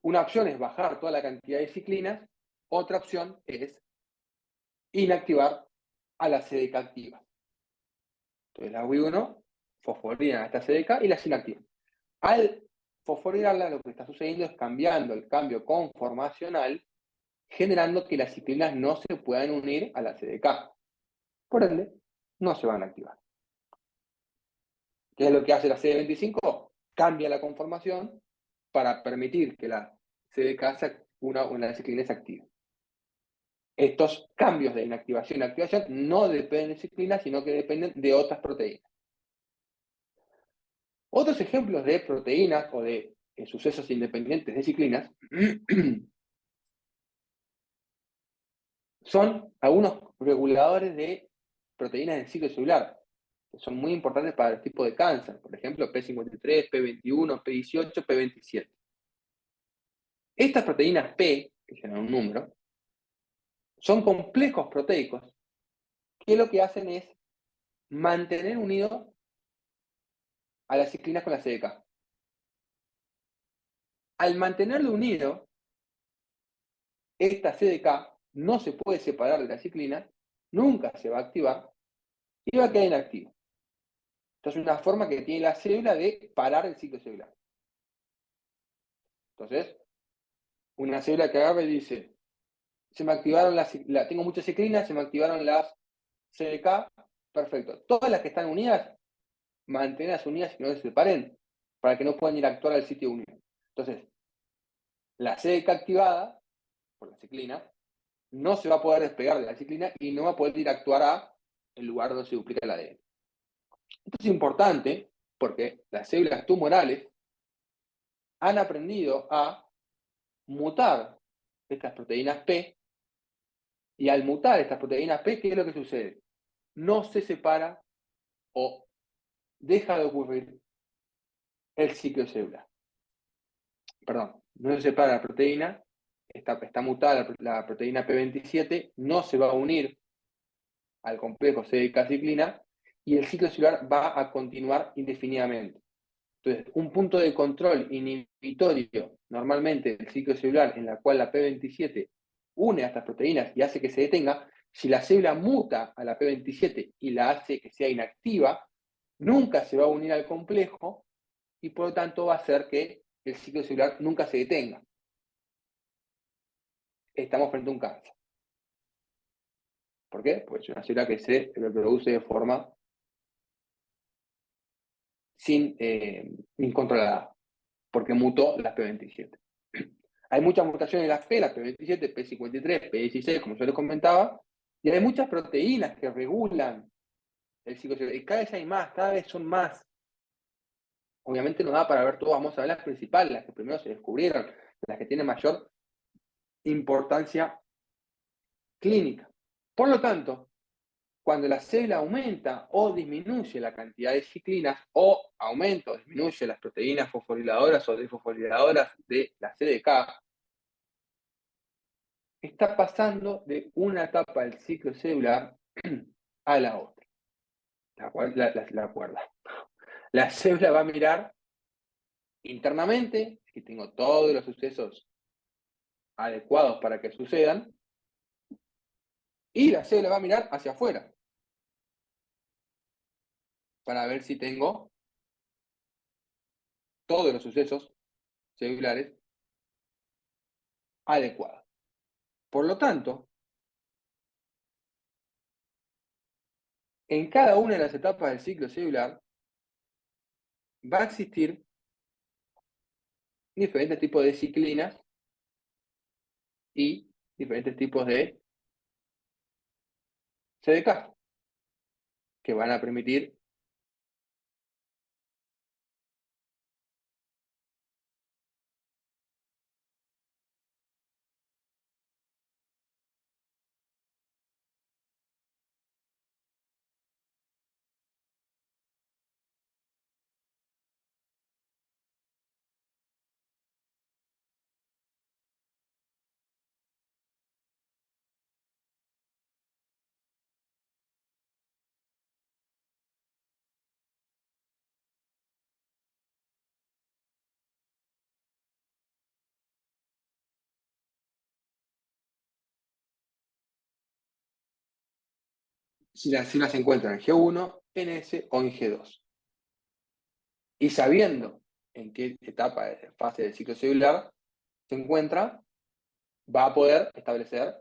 una opción es bajar toda la cantidad de ciclinas, otra opción es inactivar a la CDK activa. Entonces la Wi1 fosforilan a esta CDK y las inactivan. Al fosforilarla, lo que está sucediendo es cambiando el cambio conformacional, generando que las ciclinas no se puedan unir a la CDK. Por ende, no se van a activar. ¿Qué es lo que hace la CD25? Cambia la conformación para permitir que la CDK la ciclina se active. Estos cambios de inactivación y activación no dependen de ciclina, sino que dependen de otras proteínas. Otros ejemplos de proteínas o de sucesos independientes de ciclinas son algunos reguladores de proteínas del ciclo celular, que son muy importantes para el tipo de cáncer, por ejemplo, P53, P21, P18, P27. Estas proteínas P, que generan un número, son complejos proteicos que lo que hacen es mantener unido a las ciclinas con la CDK. Al mantenerlo unido, esta CDK no se puede separar de la ciclina, nunca se va a activar y va a quedar inactiva. Entonces, es una forma que tiene la célula de parar el ciclo celular. Entonces, una célula que agarra y dice, se me activaron tengo muchas ciclinas, se me activaron las CDK, Perfecto. Todas las que están unidas, mantenerlas unidas y que no se separen para que no puedan ir a actuar al sitio de unión. Entonces, la CDK activada por la ciclina no se va a poder despegar de la ciclina y no va a poder ir a actuar a el lugar donde se duplica el ADN. Esto es importante porque las células tumorales han aprendido a mutar estas proteínas P, y al mutar estas proteínas P, ¿qué es lo que sucede? No se separa o deja de ocurrir el ciclo celular. Perdón, no se separa la proteína, está mutada la proteína P27, no se va a unir al complejo CDK-ciclina y el ciclo celular va a continuar indefinidamente. Entonces, un punto de control inhibitorio, normalmente el ciclo celular, en la cual la P27 une a estas proteínas y hace que se detenga, si la célula muta a la P27 y la hace que sea inactiva, nunca se va a unir al complejo y por lo tanto va a hacer que el ciclo celular nunca se detenga. Estamos frente a un cáncer. ¿Por qué? Pues es una célula que se reproduce de forma incontrolada, porque mutó la P27. Hay muchas mutaciones en las P, la P27, P53, P16, como yo les comentaba, y hay muchas proteínas que regulan el ciclo celular. Y cada vez hay más, cada vez son más. Obviamente no da para ver todo, vamos a ver las principales, las que primero se descubrieron, las que tienen mayor importancia clínica. Por lo tanto, cuando la célula aumenta o disminuye la cantidad de ciclinas o aumenta o disminuye las proteínas fosforiladoras o desfosforiladoras de la CDK, está pasando de una etapa del ciclo celular a la otra. La cuerda. La célula va a mirar internamente que tengo todos los sucesos adecuados para que sucedan, y la célula va a mirar hacia afuera para ver si tengo todos los sucesos celulares adecuados. Por lo tanto, en cada una de las etapas del ciclo celular va a existir diferentes tipos de ciclinas y diferentes tipos de CDK que van a permitir si las células se encuentran en G1, en S o en G2. Y sabiendo en qué etapa de fase del ciclo celular se encuentra, va a poder establecer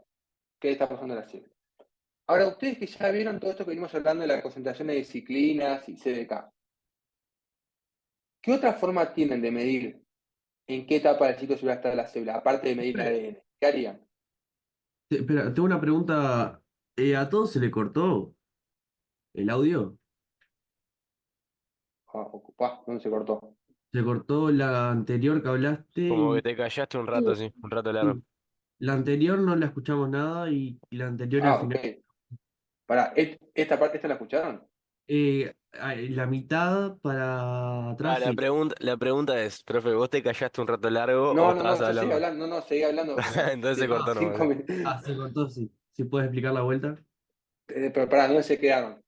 qué está pasando en la célula. Ahora, ustedes que ya vieron todo esto que venimos hablando de las concentraciones de ciclinas y CDK, ¿qué otra forma tienen de medir en qué etapa del ciclo celular está la célula, aparte de medir el ADN? ¿Qué harían? Espera, tengo una pregunta. ¿A todos se le cortó el audio? ¿Dónde se cortó? Se cortó la anterior que hablaste Como que y te callaste un rato, sí, un rato largo. la anterior no la escuchamos nada y la anterior al Ok. final. Pará, esta parte, ¿esta la escucharon? La mitad para Ah, atrás, sí. la pregunta es, profe, ¿vos te callaste un rato largo o No, no, estabas no, yo seguí hablando? hablando, no, seguí hablando como Entonces se cortó nomás, 5 sí. minutos. Se cortó, sí. ¿Si puedes explicar la vuelta? Pero pará, ¿dónde se quedaron?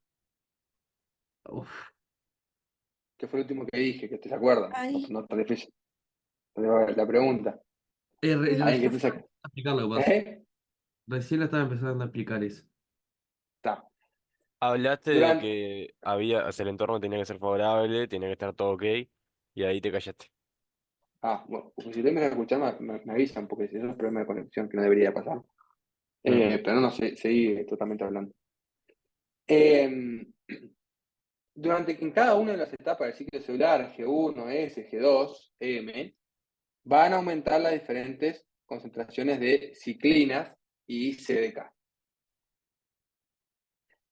Uf. ¿Qué fue lo último que dije? ¿Que te se acuerdan? No, Ay, no está difícil. La pregunta. ¿Alguien que Recién te estaba saque? empezando a explicar lo que pasa. ¿Eh? Recién la estaba empezando a explicar eso. Está. Hablaste de Durante. que había, o sea, el entorno tenía que ser favorable, tenía que estar todo ok, y ahí te callaste. Bueno, pues si tenés que escuchar, me avisan, porque si es un problema de conexión que no debería pasar. Claro. Pero no, seguí totalmente hablando. Eh, durante que en cada una de las etapas del ciclo celular, G1, S, G2, M, van a aumentar las diferentes concentraciones de ciclinas y CDK.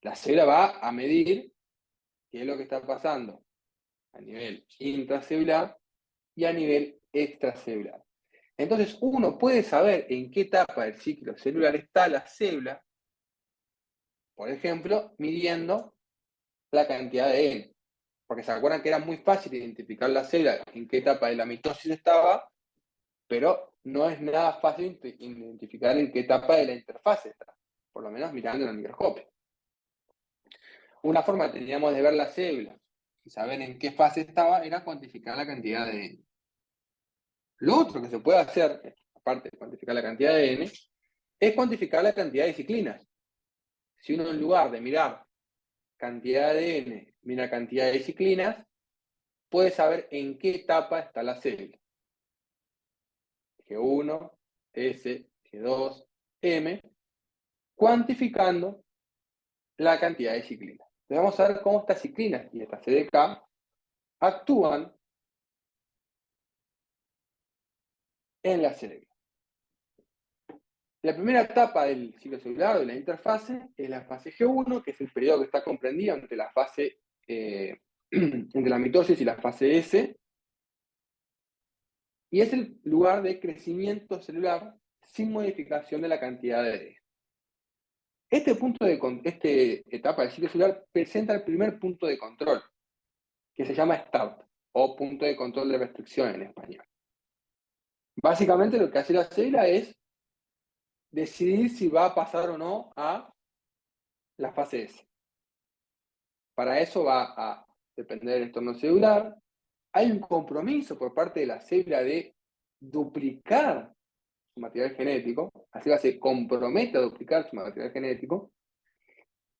La célula va a medir qué es lo que está pasando a nivel intracelular y a nivel extracelular. Entonces, uno puede saber en qué etapa del ciclo celular está la célula, por ejemplo, midiendo la cantidad de N. Porque se acuerdan que era muy fácil identificar la célula en qué etapa de la mitosis estaba, pero no es nada fácil identificar en qué etapa de la interfase está, por lo menos mirando en el microscopio. Una forma que teníamos de ver la célula y saber en qué fase estaba era cuantificar la cantidad de N. Lo otro que se puede hacer, aparte de cuantificar la cantidad de N, es cuantificar la cantidad de ciclinas. Si uno en lugar de mirar cantidad de N, mira cantidad de ciclinas, puede saber en qué etapa está la célula. G1, S, G2, M, cuantificando la cantidad de ciclinas. Entonces vamos a ver cómo estas ciclinas y estas CDK actúan en la célula. La primera etapa del ciclo celular, de la interfase, es la fase G1, que es el periodo que está comprendido entre la fase, entre la mitosis y la fase S, y es el lugar de crecimiento celular sin modificación de la cantidad de ADN. Esta etapa del ciclo celular presenta el primer punto de control, que se llama START, o punto de control de restricción en español. Básicamente lo que hace la célula es decidir si va a pasar o no a la fase S. Para eso va a depender del entorno celular. Hay un compromiso por parte de la célula de duplicar su material genético. La célula se compromete a duplicar su material genético.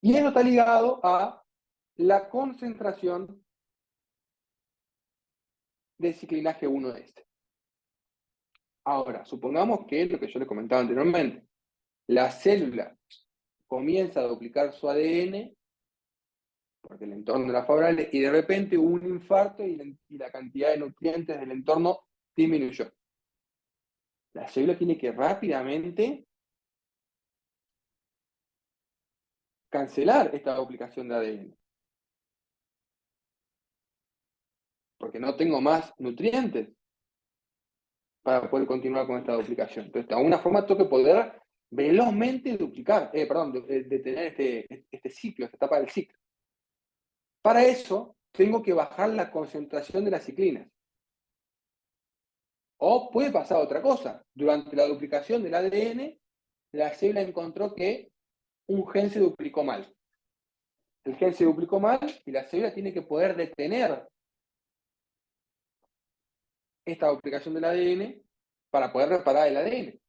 Y eso está ligado a la concentración de ciclinaje 1S. Ahora, supongamos que es lo que yo les comentaba anteriormente. La célula comienza a duplicar su ADN porque el entorno era favorable, y de repente hubo un infarto y la cantidad de nutrientes del entorno disminuyó. La célula tiene que rápidamente cancelar esta duplicación de ADN. Porque no tengo más nutrientes para poder continuar con esta duplicación. Entonces, de alguna forma tengo que poder velozmente detener este ciclo, esta etapa del ciclo. Para eso, tengo que bajar la concentración de las ciclinas. O puede pasar otra cosa. Durante la duplicación del ADN, la célula encontró que un gen se duplicó mal. El gen se duplicó mal y la célula tiene que poder detener esta duplicación del ADN para poder reparar el ADN,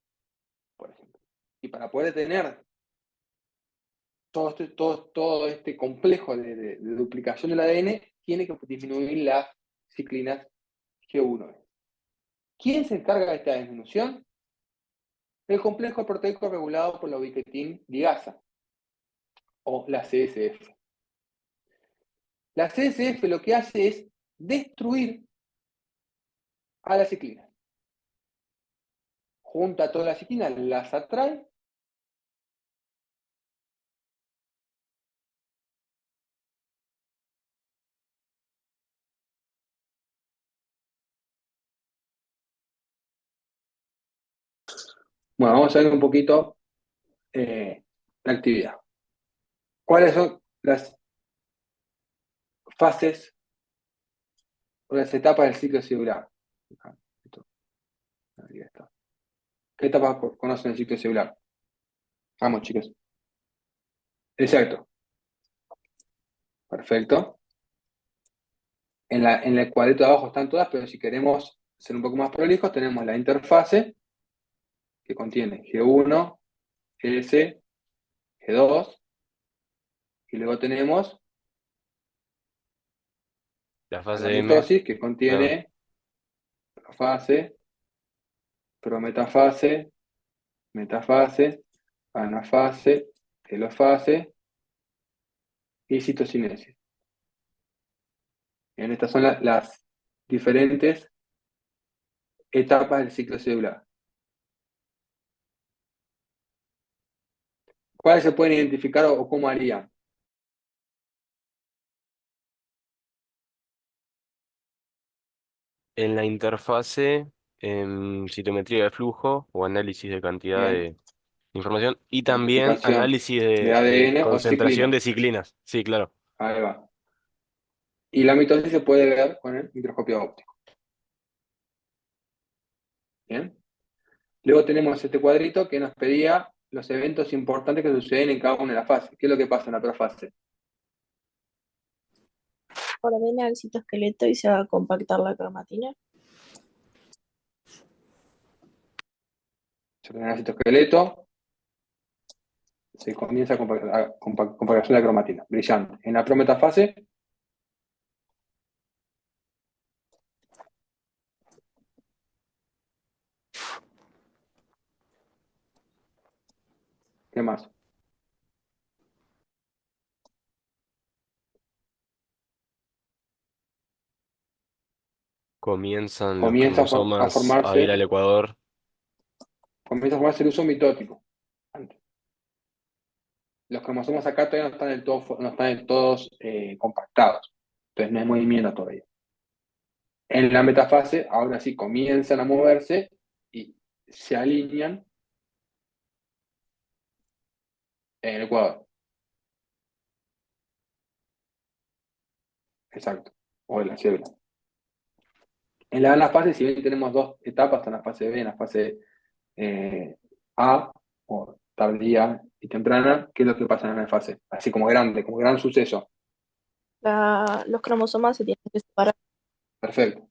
por ejemplo. Y para poder detener todo este complejo de duplicación del ADN, tiene que disminuir las ciclinas G1. ¿Quién se encarga de esta disminución? El complejo proteico regulado por la ubiquitin ligasa, o la CSF. La CSF lo que hace es destruir a la ciclina. Junta todas las ciclinas, las atrae. Bueno, vamos a ver un poquito la actividad. ¿Cuáles son las fases o las etapas del ciclo celular? Ahí está. ¿Qué etapas conocen el ciclo celular? Vamos, chicos. Exacto. Perfecto. En el cuadrito de abajo están todas, pero si queremos ser un poco más prolijos, tenemos la interfase, que contiene G1, S, G2, y luego tenemos La la fase M. mitosis, que contiene profase, prometafase, metafase, anafase, telofase y citocinesis. Bien, estas son las diferentes etapas del ciclo celular. ¿Cuáles se pueden identificar o cómo harían? En la interfase, en citometría de flujo o análisis de cantidad Bien, de información y también identificación análisis de de ADN o concentración ciclina. de ciclinas. Sí, claro. Ahí va. Y la mitosis se puede ver con el microscopio óptico. Bien. Luego tenemos este cuadrito que nos pedía los eventos importantes que suceden en cada una de las fases. ¿Qué es lo que pasa en la profase? Ordena el citoesqueleto y se va a compactar la cromatina. Se ordena el citoesqueleto, se comienza a compactación de la cromatina. Brillante. En la prometafase, ¿qué más? Comienzan los Comienza a cromosomas a ir formarse, al ecuador. comienza a formarse el uso mitótico. Los cromosomas acá todavía no están no están del todos compactados. Entonces no hay movimiento todavía. En la metafase, ahora sí comienzan a moverse y se alinean en el ecuador. Exacto. O en la célula. En la anafase, si bien tenemos dos etapas, está la fase B, en la fase A, o tardía y temprana, ¿qué es lo que pasa en la anafase? Así como grande, como gran suceso. Los cromosomas se tienen que separar. Perfecto.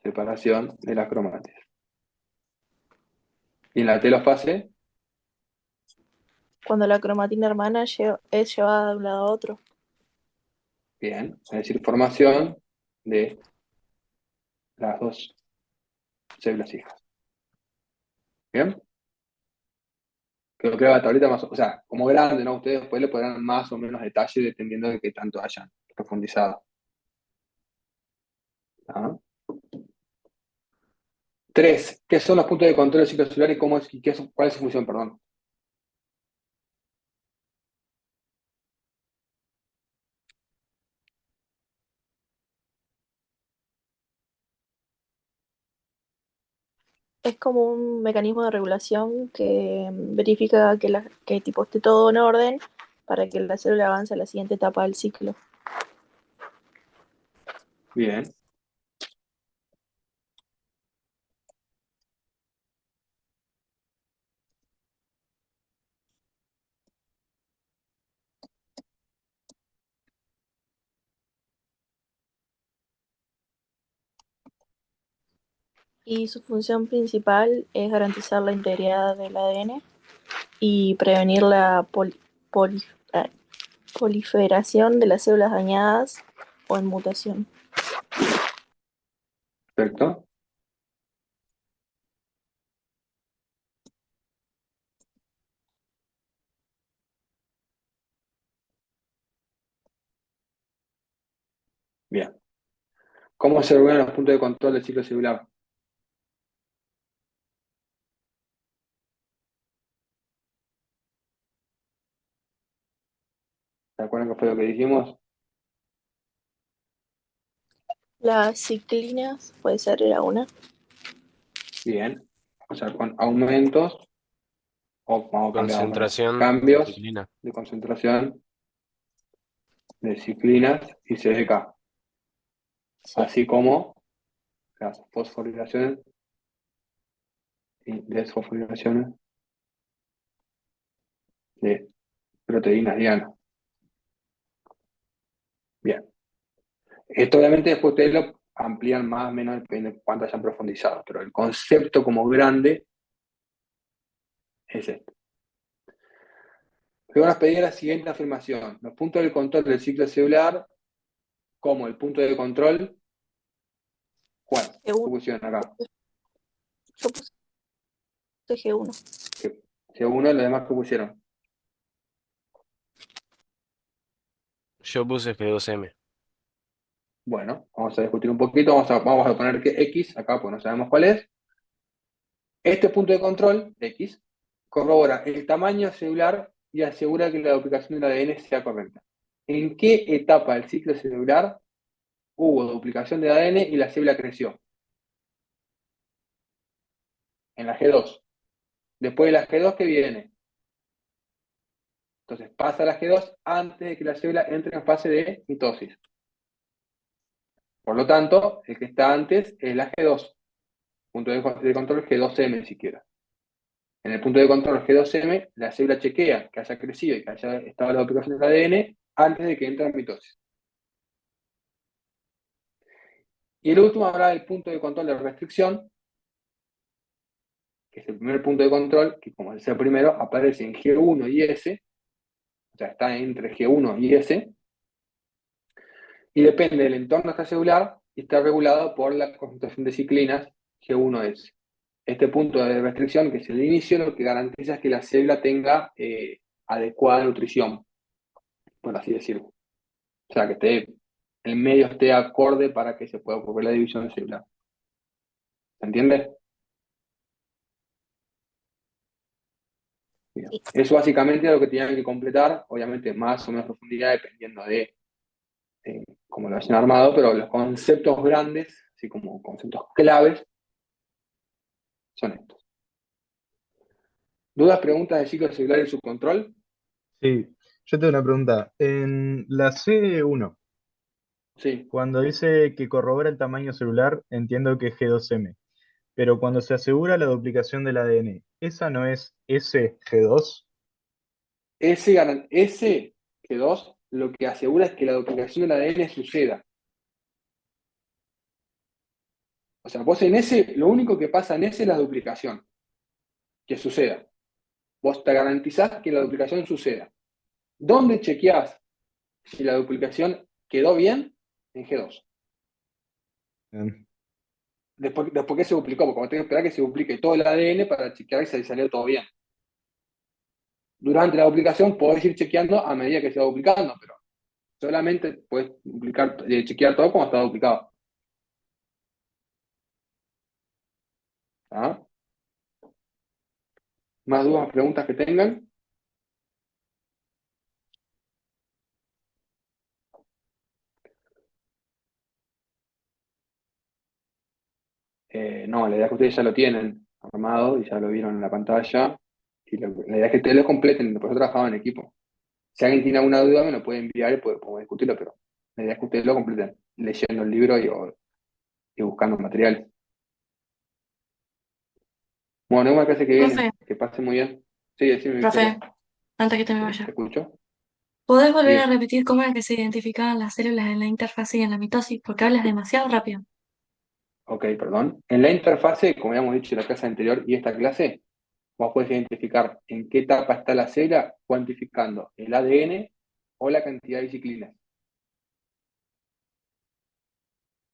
Separación de las cromátides. Y en la telofase, Cuando la cromatina hermana es llevada de un lado a otro. bien, es decir, formación de las dos células hijas. ¿Bien? Creo que la tablita más, o sea, como grande, ¿no? Ustedes después le podrán más o menos detalle dependiendo de qué tanto hayan profundizado. ¿Ah? 3. ¿Qué son los puntos de control del ciclo celular y cuál es su función? Perdón. Es como un mecanismo de regulación que verifica que tipo esté todo en orden para que la célula avance a la siguiente etapa del ciclo. Bien. Y su función principal es garantizar la integridad del ADN y prevenir la poli- eh, proliferación de las células dañadas o en mutación. Perfecto. Bien. ¿Cómo se regulan los puntos de control del ciclo celular? ¿Se acuerdan qué fue lo que dijimos? Las ciclinas, puede ser, era una. Bien. O sea, con aumentos, o vamos a cambiar aumentos, Concentración de cambios ciclina. de concentración de ciclinas y CDK, Sí. así como las fosforilaciones y desfosforilaciones de proteínas diana. Bien. Esto obviamente después ustedes lo amplían más o menos, depende de cuánto hayan profundizado, pero el concepto como grande es este. Luego nos pedía la siguiente afirmación. Los puntos de control del ciclo celular, como el punto de control, ¿cuál? ¿Qué G1. pusieron acá? Yo puse G1. G1, los demás que pusieron. Yo puse G2M. Bueno, vamos a discutir un poquito, vamos a poner que X acá, pues no sabemos cuál es. Este punto de control, X, corrobora el tamaño celular y asegura que la duplicación del ADN sea correcta. ¿En qué etapa del ciclo celular hubo duplicación del ADN y la célula creció? En la G2. Después de la G2, ¿qué viene? Entonces pasa la G2 antes de que la célula entre en fase de mitosis. Por lo tanto, el que está antes es la G2. Punto de control G2M siquiera. En el punto de control G2M, la célula chequea que haya crecido y que haya estado la duplicación del ADN antes de que entre en mitosis. Y el último habrá del punto de control de restricción, que es el primer punto de control, que como es el primero, aparece en G1 y S, o sea, está entre G1 y S, y depende del entorno extracelular y está regulado por la concentración de ciclinas G1S. Este punto de restricción, que es el inicio, lo que garantiza es que la célula tenga adecuada nutrición, por así decirlo. O sea, que el medio esté acorde para que se pueda ocurrir la división celular. ¿Se entiende? Bien. Sí. Eso básicamente es lo que tenían que completar, obviamente más o menos profundidad dependiendo de cómo lo hayan armado, pero los conceptos grandes, así como conceptos claves, son estos. ¿Dudas, preguntas de ciclo celular y su control? Sí, yo tengo una pregunta. En la C1, Sí. cuando dice que corrobora el tamaño celular, entiendo que es G2M, pero cuando se asegura la duplicación del ADN, ¿esa no es SG2? Ese G2 lo que asegura es que la duplicación del ADN suceda. O sea, vos en ese, lo único que pasa en ese es la duplicación, que suceda. Vos te garantizás que la duplicación suceda. ¿Dónde chequeás si la duplicación quedó bien? En G2. Bien. Después que se duplicó, porque vos tenés que esperar que se duplique todo el ADN para chequear si salió todo bien. Durante la duplicación podés ir chequeando a medida que se va duplicando, pero solamente puedes chequear todo como está duplicado. ¿Ah? ¿Más dudas, preguntas que tengan? No, la idea es que ustedes ya lo tienen armado y ya lo vieron en la pantalla. Y la idea es que ustedes lo completen, por eso trabajaba en equipo. Si alguien tiene alguna duda, me lo puede enviar y podemos discutirlo, pero la idea es que ustedes lo completen, leyendo el libro y buscando material. Bueno, nos vemos la clase que Profe, viene. Que pase muy bien. Sí, decime, profe, Victoria. antes que te me Sí, te vaya. escucho. ¿Podés volver a Diga. repetir cómo era que se identificaban las células en la interfase y en la mitosis? Porque hablas demasiado rápido. Ok, perdón. En la interfase, como habíamos dicho en la clase anterior y esta clase, vos podés identificar en qué etapa está la célula cuantificando el ADN o la cantidad de ciclinas.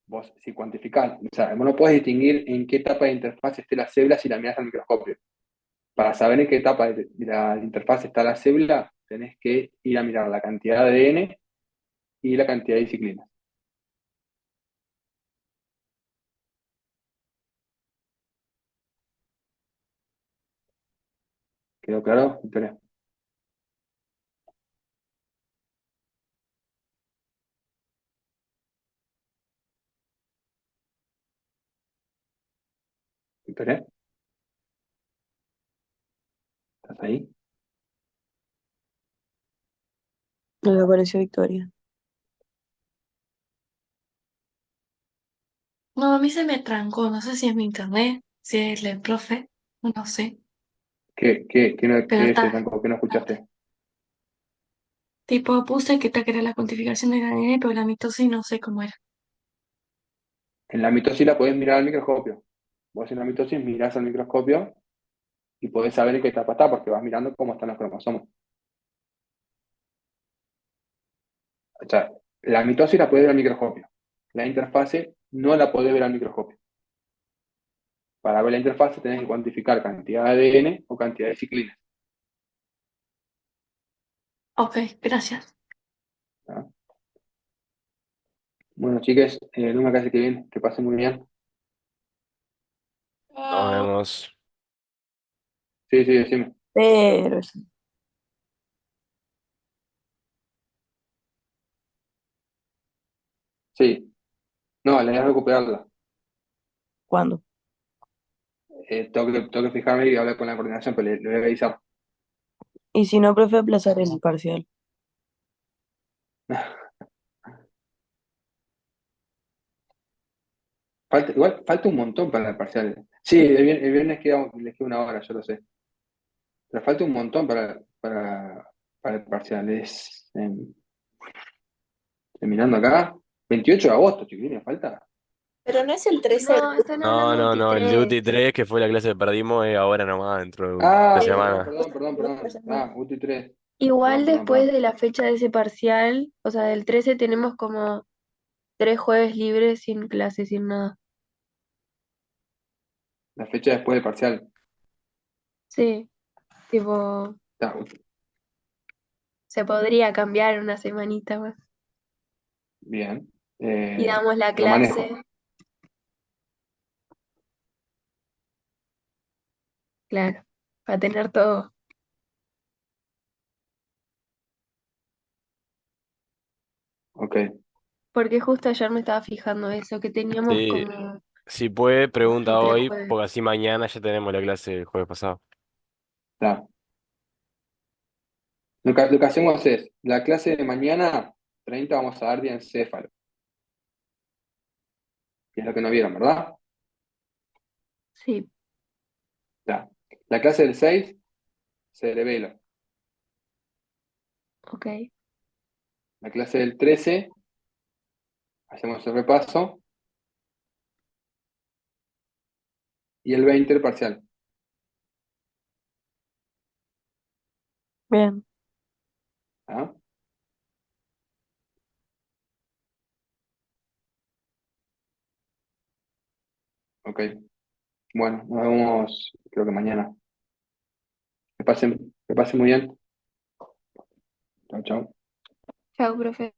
Vos, si cuantificás, o sea, vos no podés distinguir en qué etapa de interfaz esté la célula si la mirás al microscopio. Para saber en qué etapa de la interfaz está la célula, tenés que ir a mirar la cantidad de ADN y la cantidad de ciclinas. ¿Quedó claro, Victoria? ¿Victoria? ¿Estás ahí? No me apareció Victoria. No, a mí se me trancó. No sé si es mi internet, si es el profe, no sé. Pero ¿Qué se está. trancó? ¿Qué no escuchaste? Tipo, puse que esta que era la cuantificación del ADN, pero la mitosis no sé cómo era. En la mitosis la podés mirar al microscopio. Vos en la mitosis mirás al microscopio y podés saber en qué etapa está, porque vas mirando cómo están los cromosomas. O sea, la mitosis la podés ver al microscopio. La interfase no la podés ver al microscopio. Para ver la interfase tenés que cuantificar cantidad de ADN o cantidad de ciclinas. Ok, gracias. ¿Ah? Bueno, chicas, nos vemos la clase que viene. Que pasen muy bien. Nos vemos. Sí, sí, decime. Pero, Sí. No, la idea es recuperarla. ¿cuándo? Tengo que fijarme y hablar con la coordinación, pero le voy a avisar. Y si no, profe, aplazar el parcial. Igual falta un montón para el parcial. Sí, el viernes les queda una hora, yo lo sé. Pero falta un montón para el parcial. Terminando acá, 28 de agosto, chiquilines, falta. Pero no es el 13 No, están No, hablando no, no. El de 23. UTI 3, que fue la clase que perdimos, es ahora nomás, dentro de Ah, 3 semanas. perdón. Ah, UTI 3. Igual después Perdón. de la fecha de ese parcial, o sea, del 13 tenemos como 3 jueves libres sin clase, sin nada. La fecha después del parcial. Sí, tipo, Está, se podría cambiar una semanita más. bien. Y damos la Lo manejo. clase, claro, para tener todo. Ok. Porque justo ayer me estaba fijando eso, que teníamos Sí, como si puede, pregunta tres hoy, jueves. porque así mañana ya tenemos la clase del jueves pasado. Está. Lo que hacemos es, la clase de mañana, 30 vamos a dar de encéfalo, que es lo que no vieron, ¿verdad? Sí, Está. La clase del 6, cerebelo. ok. La clase del 13, hacemos el repaso. Y el 20, el parcial. Bien. ¿Ah? Ok. Bueno, nos vemos creo que mañana. Que pasen muy bien. Chao, chao. Chao, profe.